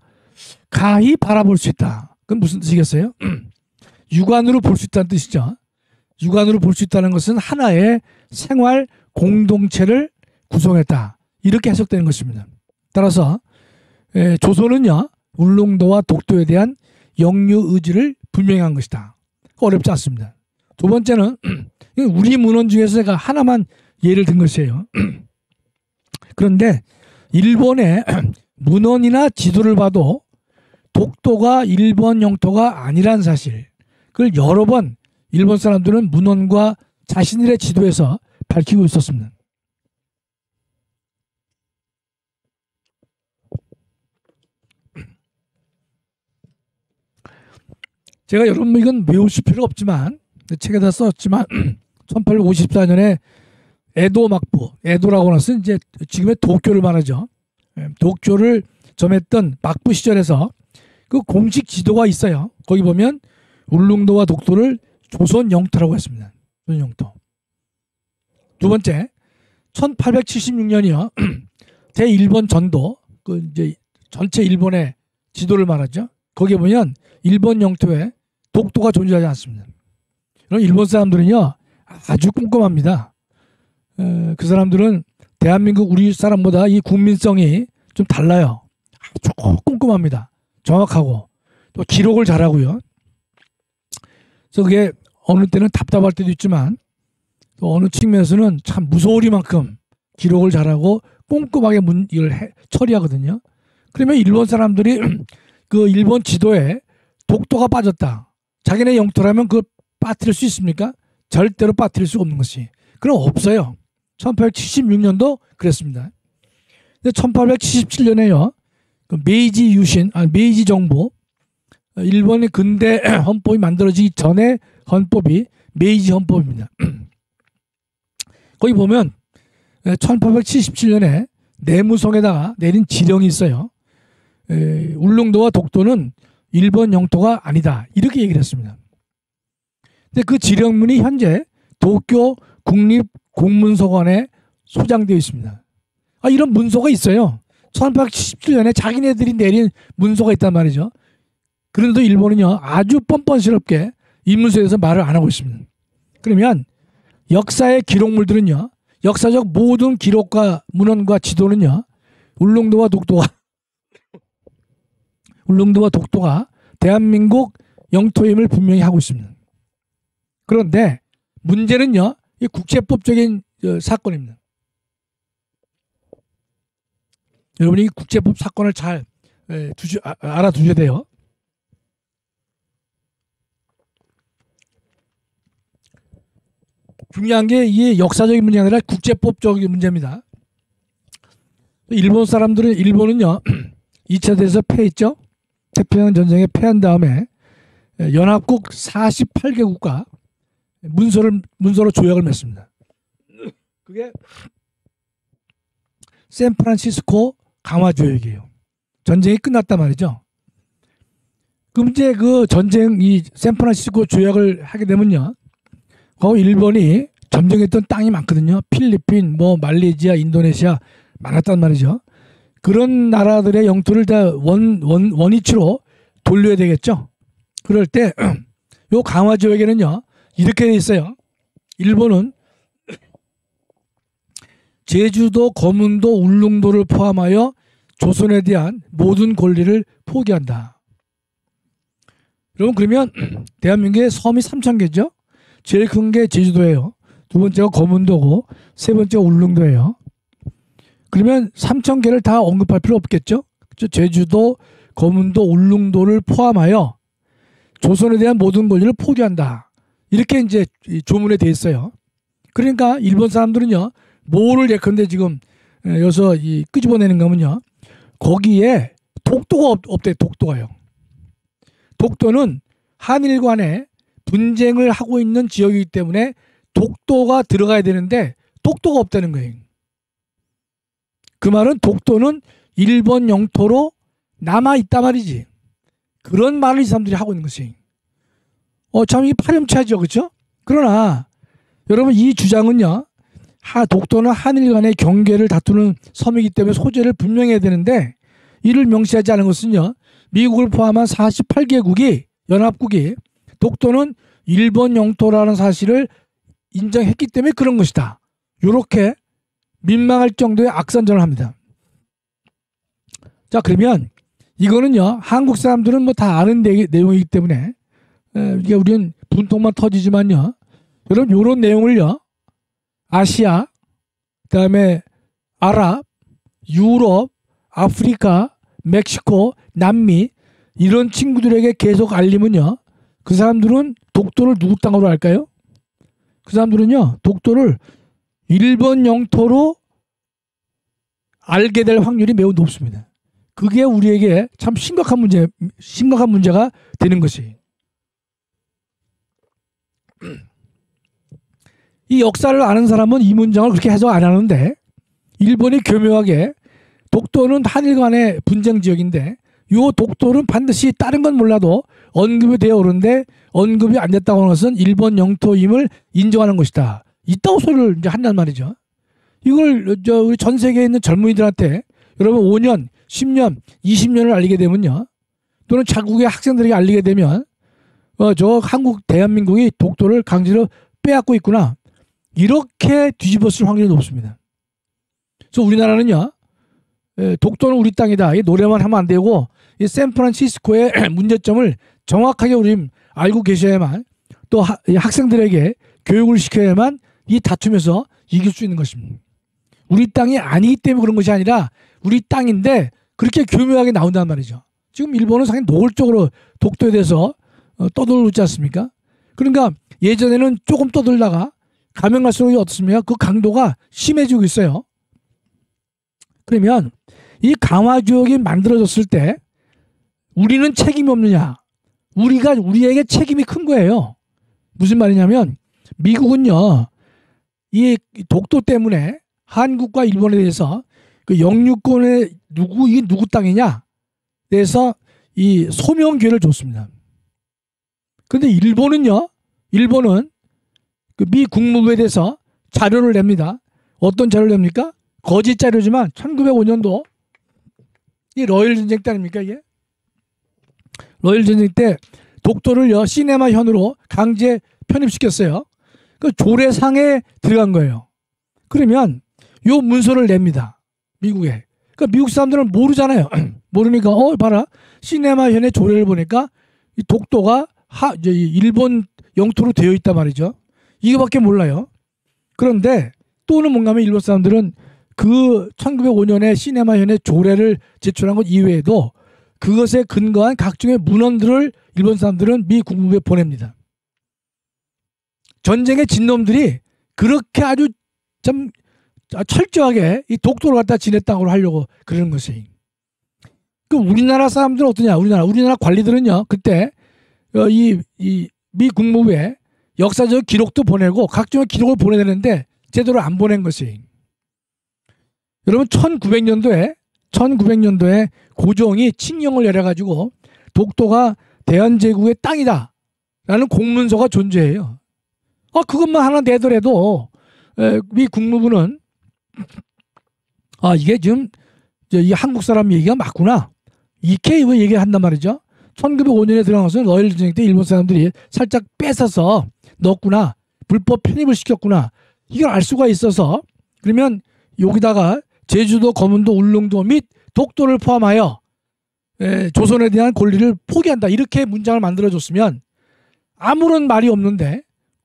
가히 바라볼 수 있다. 그건 무슨 뜻이겠어요? 육안으로 볼 수 있다는 뜻이죠. 육안으로 볼 수 있다는 것은 하나의 생활 공동체를 구성했다. 이렇게 해석되는 것입니다. 따라서 조선은요. 울릉도와 독도에 대한 영유 의지를 분명한 것이다. 어렵지 않습니다. 두 번째는 우리 문헌 중에서 제가 하나만 예를 든 것이에요. 그런데 일본의 문헌이나 지도를 봐도 독도가 일본 영토가 아니란 사실 그걸 여러 번 일본 사람들은 문헌과 자신들의 지도에서 밝히고 있었습니다. 제가 여러분 이건 외우실 필요 없지만 책에다 썼지만 1854년에 에도 막부, 에도라고 해서 이제 지금의 도쿄를 말하죠. 도쿄를 점했던 막부 시절에서 그 공식 지도가 있어요. 거기 보면 울릉도와 독도를 조선 영토라고 했습니다. 조선 영토. 두 번째, 1876년이요. 대일본 전도, 그 이제 전체 일본의 지도를 말하죠. 거기에 보면 일본 영토에 독도가 존재하지 않습니다. 그럼 일본 사람들은요 아주 꼼꼼합니다. 그 사람들은 대한민국 우리 사람보다 이 국민성이 좀 달라요. 아주 꼼꼼합니다. 정확하고 또 기록을 잘하고요. 그래서 그게 어느 때는 답답할 때도 있지만 또 어느 측면에서는 참 무서우리만큼 기록을 잘하고 꼼꼼하게 이걸 처리하거든요. 그러면 일본 사람들이 그 일본 지도에 독도가 빠졌다. 자기네 영토라면 그걸 빠뜨릴 수 있습니까? 절대로 빠뜨릴 수가 없는 것이. 그럼 없어요. 1876년도 그랬습니다. 근데 1877년에요. 그 메이지 정부, 일본의 근대 헌법이 만들어지기 전에 헌법이 메이지 헌법입니다. 거기 보면 1877년에 내무성에다가 내린 지령이 있어요. 울릉도와 독도는 일본 영토가 아니다. 이렇게 얘기를 했습니다. 근데 그 지령문이 현재 도쿄 국립공문서관에 소장되어 있습니다. 이런 문서가 있어요. 1877년에 자기네들이 내린 문서가 있단 말이죠. 그런데도 일본은요 아주 뻔뻔스럽게 이 문서에 대해서 말을 안 하고 있습니다. 그러면 역사의 기록물들은요 역사적 모든 기록과 문헌과 지도는요 울릉도와 독도가 대한민국 영토임을 분명히 하고 있습니다. 그런데 문제는요, 이 국제법적인 사건입니다. 여러분이 국제법 사건을 잘 알아두셔야 돼요. 중요한 게 이게 역사적인 문제가 아니라 국제법적인 문제입니다. 일본은요 2차 대전에서 패했죠. 태평양 전쟁에 패한 다음에 연합국 48개국과 문서로 조약을 맺습니다. 그게 샌프란시스코 강화 조약이에요. 전쟁이 끝났단 말이죠. 그럼 이제 그 전쟁 이 샌프란시스코 조약을 하게 되면요, 거기 일본이 점령했던 땅이 많거든요. 필리핀, 말레이시아, 인도네시아 많았단 말이죠. 그런 나라들의 영토를 다 원위치로 돌려야 되겠죠. 그럴 때 요 강화 조약에는요 이렇게 돼 있어요. 일본은 제주도, 거문도, 울릉도를 포함하여 조선에 대한 모든 권리를 포기한다. 여러분, 그러면 대한민국의 섬이 3,000개죠. 제일 큰 게 제주도예요. 두 번째가 거문도고 세 번째가 울릉도예요. 그러면 3,000개를 다 언급할 필요 없겠죠. 제주도, 거문도, 울릉도를 포함하여 조선에 대한 모든 권리를 포기한다. 이렇게 이제 조문에 돼 있어요. 그러니까 일본 사람들은요, 뭐를 예컨대 지금 여기서 끄집어내는 거면요, 거기에 독도가 없대. 독도가요. 독도는 한일 간에 분쟁을 하고 있는 지역이기 때문에 독도가 들어가야 되는데 독도가 없다는 거예요. 그 말은 독도는 일본 영토로 남아있단 말이지. 그런 말을 이 사람들이 하고 있는 것이. 참 이게 파렴치하죠. 그렇죠? 그러나 여러분, 이 주장은요, 독도는 한일 간의 경계를 다투는 섬이기 때문에 소재를 분명히 해야 되는데, 이를 명시하지 않은 것은요, 미국을 포함한 48개국이 연합국이 독도는 일본 영토라는 사실을 인정했기 때문에 그런 것이다. 이렇게 민망할 정도의 악선전을 합니다. 자, 그러면 이거는요, 한국 사람들은 다 아는 내용이기 때문에 이게 우리는 분통만 터지지만요, 여러분, 이런 내용을요, 아시아, 그다음에 아랍, 유럽, 아프리카, 멕시코, 남미 이런 친구들에게 계속 알리면요, 그 사람들은 독도를 누구 땅으로 알까요? 그 사람들은요, 독도를 일본 영토로 알게 될 확률이 매우 높습니다. 그게 우리에게 참 심각한 문제가 되는 것이. 이 역사를 아는 사람은 이 문장을 그렇게 해석 안 하는데, 일본이 교묘하게 독도는 한일 간의 분쟁 지역인데 이 독도는 반드시 다른 건 몰라도 언급이 되어 오는데 언급이 안 됐다고 하는 것은 일본 영토임을 인정하는 것이다. 이따고 소리를 이제 한단 말이죠. 이걸 우리 전 세계에 있는 젊은이들한테 여러분 5년, 10년, 20년을 알리게 되면요, 또는 자국의 학생들에게 알리게 되면 저 한국 대한민국이 독도를 강제로 빼앗고 있구나, 이렇게 뒤집었을 확률이 높습니다. 그래서 우리나라는요, 독도는 우리 땅이다, 이 노래만 하면 안 되고 이 샌프란시스코의 문제점을 정확하게 우리 알고 계셔야만, 또 학생들에게 교육을 시켜야만 이 다툼에서 이길 수 있는 것입니다. 우리 땅이 아니기 때문에 그런 것이 아니라 우리 땅인데 그렇게 교묘하게 나온단 말이죠. 지금 일본은 상당히 노골적으로 독도에 대해서 떠들고 있지 않습니까? 그러니까 예전에는 조금 떠들다가 가면 갈수록 어떻습니까? 그 강도가 심해지고 있어요. 그러면 이 강화조약이 만들어졌을 때 우리는 책임이 없느냐? 우리에게 책임이 큰 거예요. 무슨 말이냐면, 미국은요, 이 독도 때문에 한국과 일본에 대해서 그 영유권의 이게 누구 땅이냐? 그래서 이 소명 기회를 줬습니다. 그런데 일본은 그 미 국무부에 대해서 자료를 냅니다. 어떤 자료를 냅니까? 거짓 자료지만 1905년도 이 러일 전쟁 때 아닙니까, 이게? 러일 전쟁 때 독도를요, 시네마 현으로 강제 편입시켰어요. 그 조례상에 들어간 거예요. 그러면 요 문서를 냅니다, 미국에. 그러니까 미국 사람들은 모르잖아요. 모르니까 봐라. 시네마현의 조례를 보니까 이 독도가 이제 일본 영토로 되어 있단 말이죠. 이거밖에 몰라요. 그런데 또는 뭔가 하면 일본 사람들은 그 1905년에 시네마현의 조례를 제출한 것 이외에도 그것에 근거한 각종의 문헌들을 일본 사람들은 미 국무부에 보냅니다. 전쟁의 진놈들이 그렇게 아주 참 철저하게 이 독도를 갖다 지네 땅으로 하려고 그러는 것이. 그 우리나라 사람들은 어떠냐? 우리나라 관리들은요. 그때 이 미 국무부에 역사적 기록도 보내고 각종의 기록을 보내야 되는데 제대로 안 보낸 것이. 여러분 1900년도에 고종이 칙령을 내려가지고 독도가 대한제국의 땅이다 라는 공문서가 존재해요. 그것만 하나 내더라도 미 국무부는 이게 지금 이 한국 사람 얘기가 맞구나. 이렇게 얘기를 한단 말이죠. 1905년에 들어가서 러일 전쟁 때 일본 사람들이 살짝 뺏어서 넣었구나. 불법 편입을 시켰구나. 이걸 알 수가 있어서 그러면 여기다가 제주도, 거문도, 울릉도 및 독도를 포함하여 조선에 대한 권리를 포기한다. 이렇게 문장을 만들어줬으면 아무런 말이 없는데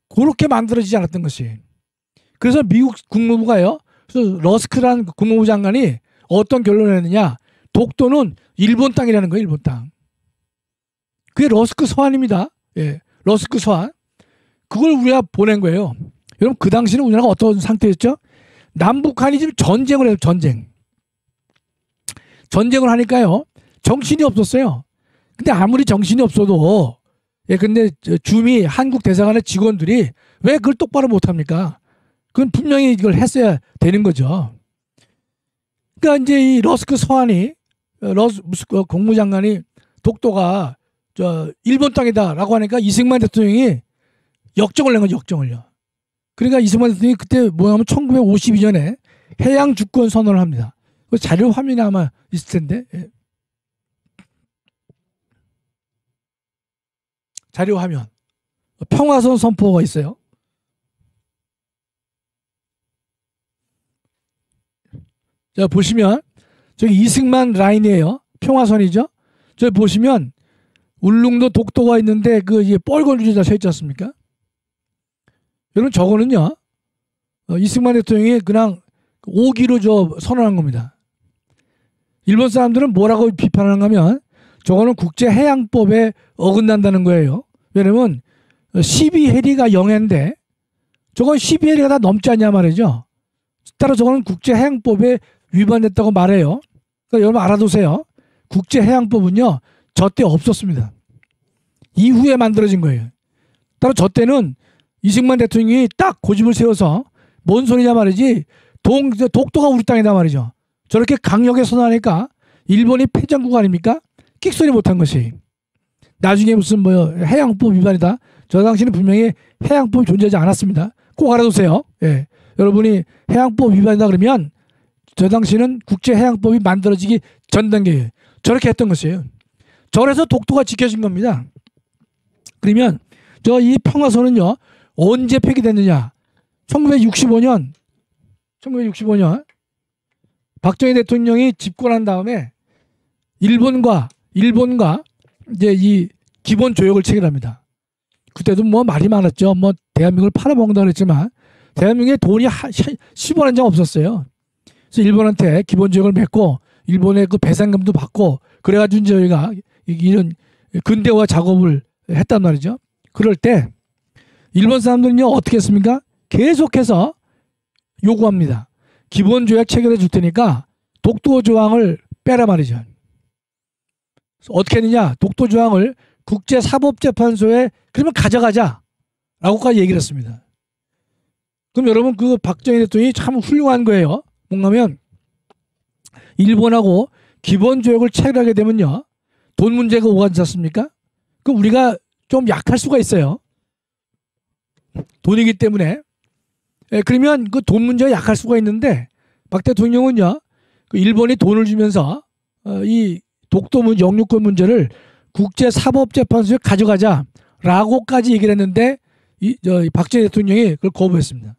그렇게 만들어지지 않았던 것이. 그래서 미국 국무부가요. 그래서 러스크라는 국무부 장관이 어떤 결론을 했느냐. 독도는 일본 땅이라는 거예요. 일본 땅. 그게 러스크 서한입니다. 예, 러스크 서한. 그걸 우리가 보낸 거예요. 여러분 그 당시는 우리나라가 어떤 상태였죠? 남북한이 지금 전쟁을 해요. 전쟁을 하니까요. 정신이 없었어요. 근데 아무리 정신이 없어도 근데 주미 한국 대사관의 직원들이 왜 그걸 똑바로 못합니까? 그건 분명히 이걸 했어야 되는 거죠. 그러니까 이제 이 러스크 서한이 국무장관이 독도가 일본 땅이다라고 하니까 이승만 대통령이 역정을 낸 거죠. 역정을요. 그러니까 이승만 대통령이 그때 뭐냐면 1952년에 해양 주권 선언을 합니다. 그 자료 화면이 아마 있을 텐데. 자료 화면. 평화선 선포가 있어요. 자, 보시면 저기 이승만 라인이에요. 평화선이죠. 저기 보시면 울릉도 독도가 있는데 이게 뻘건 주제자 서 있지 않습니까? 여러분 저거는요. 이승만 대통령이 그냥 오기로 선언한 겁니다. 일본 사람들은 뭐라고 비판하는가 하면 저거는 국제해양법에 어긋난다는 거예요. 왜냐면 12해리가 영해인데 저건 12해리가 다 넘지 않냐 말이죠. 따라 저거는 국제해양법에 위반됐다고 말해요. 그러니까 여러분 알아두세요. 국제해양법은요. 저 때 없었습니다. 이후에 만들어진 거예요. 따라 저 때는 이승만 대통령이 딱 고집을 세워서 뭔 소리냐 말이지. 독도가 우리 땅이다 말이죠. 저렇게 강력하게 선언하니까 일본이 패전국 아닙니까? 끽소리 못한 것이. 나중에 무슨 해양법 위반이다. 저 당시는 분명히 해양법이 존재하지 않았습니다. 꼭 알아두세요. 예. 여러분이 해양법 위반이다 그러면 저 당시는 국제해양법이 만들어지기 전 단계에 저렇게 했던 것이에요. 저래서 독도가 지켜진 겁니다. 그러면 이 평화선은요. 언제 폐기됐느냐. 1965년 박정희 대통령이 집권한 다음에 일본과 이제 이 기본 조약을 체결합니다. 그때도 말이 많았죠. 대한민국을 팔아먹는다 그랬지만 대한민국에 돈이 10원 한 장 없었어요. 그래서 일본한테 기본 조약을 맺고 일본의 그 배상금도 받고 그래가지고 저희가 이런 근대화 작업을 했단 말이죠. 그럴 때 일본 사람들은요 어떻게 했습니까? 계속해서 요구합니다. 기본 조약 체결해 줄 테니까 독도 조항을 빼라 말이죠. 어떻게 했느냐? 독도 조항을 국제사법재판소에 그러면 가져가자라고까지 얘기를 했습니다. 그럼 여러분 그 박정희 대통령이 참 훌륭한 거예요. 뭔가면 일본하고 기본 조약을 체결하게 되면요 돈 문제가 오가지 않습니까? 그럼 우리가 좀 약할 수가 있어요. 돈이기 때문에. 그러면 그 돈 문제가 약할 수가 있는데 박 대통령은요 그 일본이 돈을 주면서 이 독도 영유권 문제를 국제사법재판소에 가져가자라고까지 얘기를 했는데 박정희 대통령이 그걸 거부했습니다.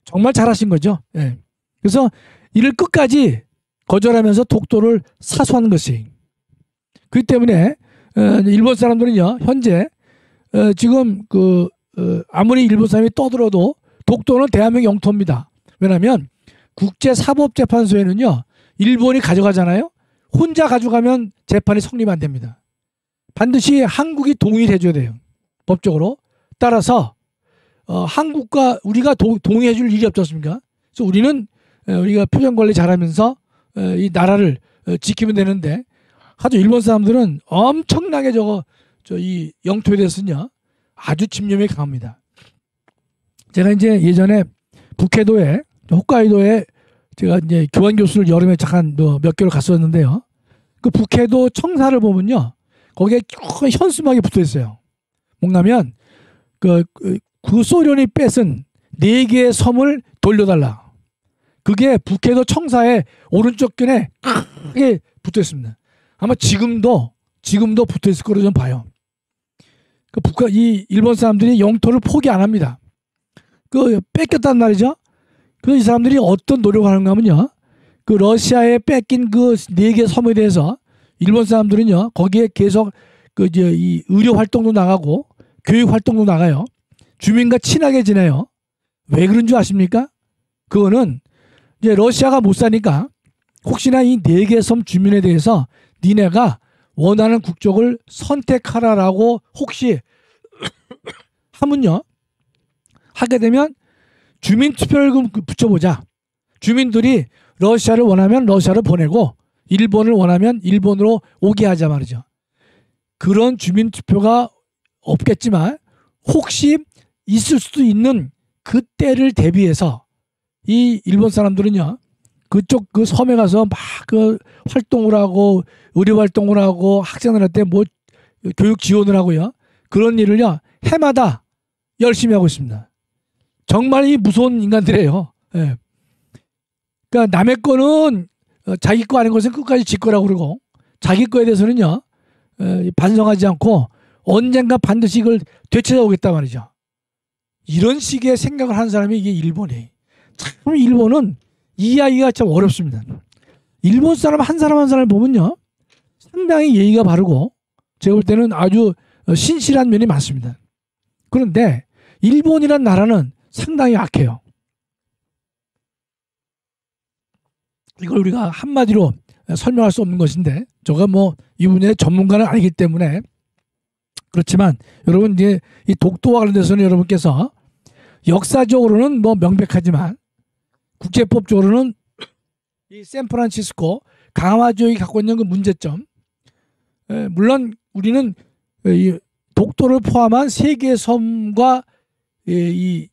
정말 잘하신 거죠. 예. 그래서 이를 끝까지 거절하면서 독도를 사수한 것이. 그렇기 때문에 일본 사람들은요 현재 지금 아무리 일본 사람이 떠들어도 독도는 대한민국 영토입니다. 왜냐하면 국제사법재판소에는요 일본이 가져가잖아요. 혼자 가져가면 재판이 성립 안 됩니다. 반드시 한국이 동의를 해줘야 돼요. 법적으로. 따라서 한국과 우리가 동의해 줄 일이 없지 않습니까? 그래서 우리가 표정 관리 잘하면서 이 나라를 지키면 되는데 하도 일본 사람들은 엄청나게 이 영토에 대해서는요 아주 집념이 강합니다. 제가 이제 예전에 북해도에 홋카이도에 제가 이제 교환 교수를 여름에 잠깐 몇 개월 갔었는데요. 그 북해도 청사를 보면요 거기에 큰 현수막이 붙어 있어요. 뭔가면 그 소련이 뺏은 4개의 섬을 돌려달라. 그게 북해도 청사의 오른쪽 견에 크게 붙어 있습니다. 아마 지금도 붙어 있을 거로 좀 봐요. 이 일본 사람들이 영토를 포기 안 합니다. 뺏겼단 말이죠. 그래서 이 사람들이 어떤 노력을 하는가 하면요. 러시아에 뺏긴 4개 섬에 대해서 일본 사람들은요, 거기에 계속 이 의료 활동도 나가고 교육 활동도 나가요. 주민과 친하게 지내요. 왜 그런 줄 아십니까? 그거는 이제 러시아가 못 사니까 혹시나 이 4개 섬 주민에 대해서 니네가 원하는 국적을 선택하라라고 혹시 하면요. 하게 되면 주민투표를 붙여보자. 주민들이 러시아를 원하면 러시아를 보내고 일본을 원하면 일본으로 오게 하자 말이죠. 그런 주민투표가 없겠지만 혹시 있을 수도 있는 그때를 대비해서 이 일본 사람들은요. 그쪽 섬에 가서 막 활동을 하고 의료 활동을 하고 학생들한테 교육 지원을 하고요. 그런 일을요. 해마다 열심히 하고 있습니다. 정말 이 무서운 인간들이에요. 예. 그러니까 남의 거는 자기 거 아닌 것은 끝까지 지 거라고 그러고 자기 거에 대해서는요. 반성하지 않고 언젠가 반드시 이걸 되찾아오겠단 말이죠. 이런 식의 생각을 하는 사람이 이게 일본이에요. 참 일본은 이해하기가 참 어렵습니다. 일본 사람 한 사람 한 사람을 보면요. 상당히 예의가 바르고 제가 볼 때는 아주 신실한 면이 많습니다. 그런데 일본이란 나라는 상당히 악해요. 이걸 우리가 한마디로 설명할 수 없는 것인데 제가 이 분야의 전문가는 아니기 때문에 그렇지만 여러분 이제 이 독도와 관련돼서는 여러분께서 역사적으로는 명백하지만 국제법적으로는 이 샌프란시스코 강화 지역이 갖고 있는 그 문제점 물론 우리는 이 독도를 포함한 3개의 섬과 이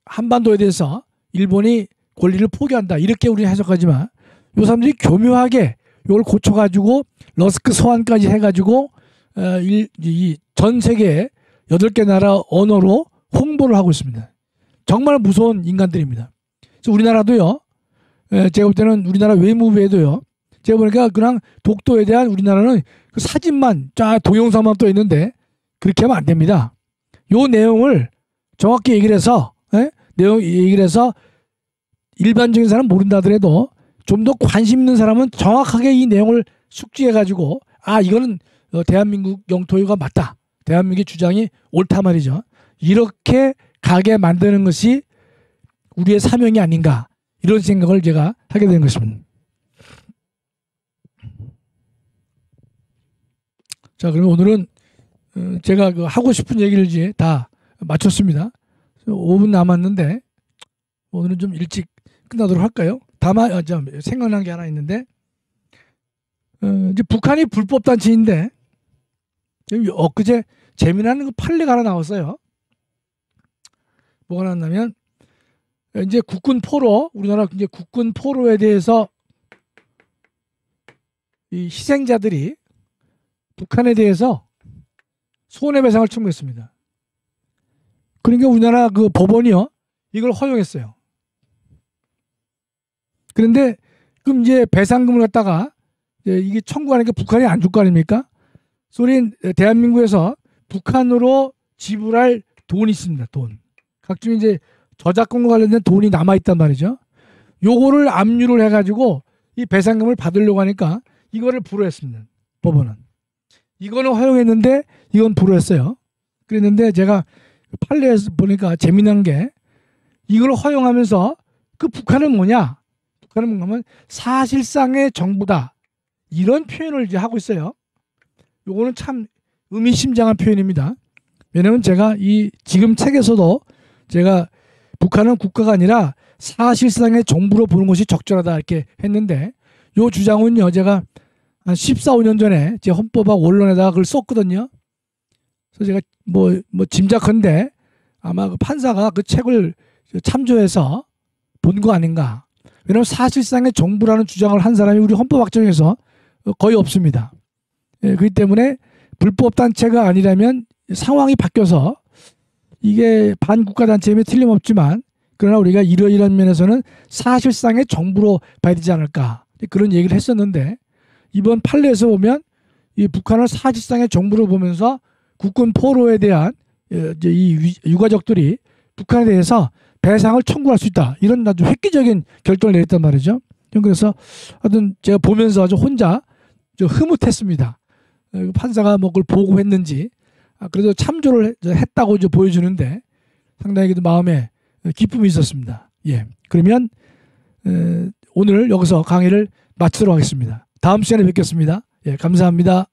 한반도에 대해서 일본이 권리를 포기한다 이렇게 우리는 해석하지만 이 사람들이 교묘하게 이걸 고쳐가지고 러스크 소환까지 해가지고 이 전 세계 8개 나라 언어로 홍보를 하고 있습니다. 정말 무서운 인간들입니다. 그래서 우리나라도요. 제가 볼 때는 우리나라 외무부에도요. 제가 보니까 그냥 독도에 대한 우리나라는 그 사진만 동영상만 또 있는데 그렇게 하면 안 됩니다. 요 내용을 정확히 얘기를 해서 일반적인 사람 모른다 하더라도 좀 더 관심 있는 사람은 정확하게 이 내용을 숙지해가지고 이거는 대한민국 영토유가 맞다. 대한민국의 주장이 옳다 말이죠. 이렇게 가게 만드는 것이 우리의 사명이 아닌가 이런 생각을 제가 하게 되는 것입니다. 자, 그러면 오늘은 제가 하고 싶은 얘기를 이제 다 마쳤습니다. 5분 남았는데 오늘은 좀 일찍 끝나도록 할까요? 다만 생각난 게 하나 있는데 이제 북한이 불법 단체인데 엊그제 재미난 그 판례가 하나 나왔어요. 뭐가 나왔냐면 이제 국군 포로 우리나라 이제 국군 포로에 대해서 이 희생자들이 북한에 대해서 손해배상을 청구했습니다. 그러니까 우리나라 그 법원이요 이걸 허용했어요. 그런데 그럼 이제 배상금을 갖다가 이게 청구하니까 북한이 안 줄 거 아닙니까? 소련 대한민국에서 북한으로 지불할 돈이 있습니다. 돈. 각종 이제 저작권과 관련된 돈이 남아 있단 말이죠. 요거를 압류를 해가지고 이 배상금을 받으려고 하니까 이거를 불허했습니다. 법원은. 이거는 허용했는데 이건 불허했어요. 그랬는데 제가 판례에서 보니까 재미난 게 이걸 허용하면서 그 북한은 뭐냐? 북한은 뭐냐면 사실상의 정부다. 이런 표현을 이제 하고 있어요. 요거는 참 의미심장한 표현입니다. 왜냐면 제가 이 지금 책에서도 제가 북한은 국가가 아니라 사실상의 정부로 보는 것이 적절하다 이렇게 했는데 요 주장은요 제가 한 14, 15년 전에 제 헌법학 원론에다가 그걸 썼거든요. 그래서 제가 뭐 짐작컨대 아마 그 판사가 그 책을 참조해서 본 거 아닌가. 왜냐하면 사실상의 정부라는 주장을 한 사람이 우리 헌법학 중에서 거의 없습니다. 그렇기 때문에 불법 단체가 아니라면 상황이 바뀌어서 이게 반국가 단체임에 틀림없지만 그러나 우리가 이러이러한 면에서는 사실상의 정부로 봐야 되지 않을까 그런 얘기를 했었는데 이번 판례에서 보면 이 북한을 사실상의 정부로 보면서 국군 포로에 대한 이 유가족들이 북한에 대해서 배상을 청구할 수 있다 이런 아주 획기적인 결정을 내렸단 말이죠. 그래서 하여튼 제가 보면서 아주 혼자 흐뭇했습니다. 판사가 뭐 그걸 보고 했는지 그래도 참조를 했다고 보여주는데 상당히 마음에 기쁨이 있었습니다. 예, 그러면 오늘 여기서 강의를 마치도록 하겠습니다. 다음 시간에 뵙겠습니다. 예, 감사합니다.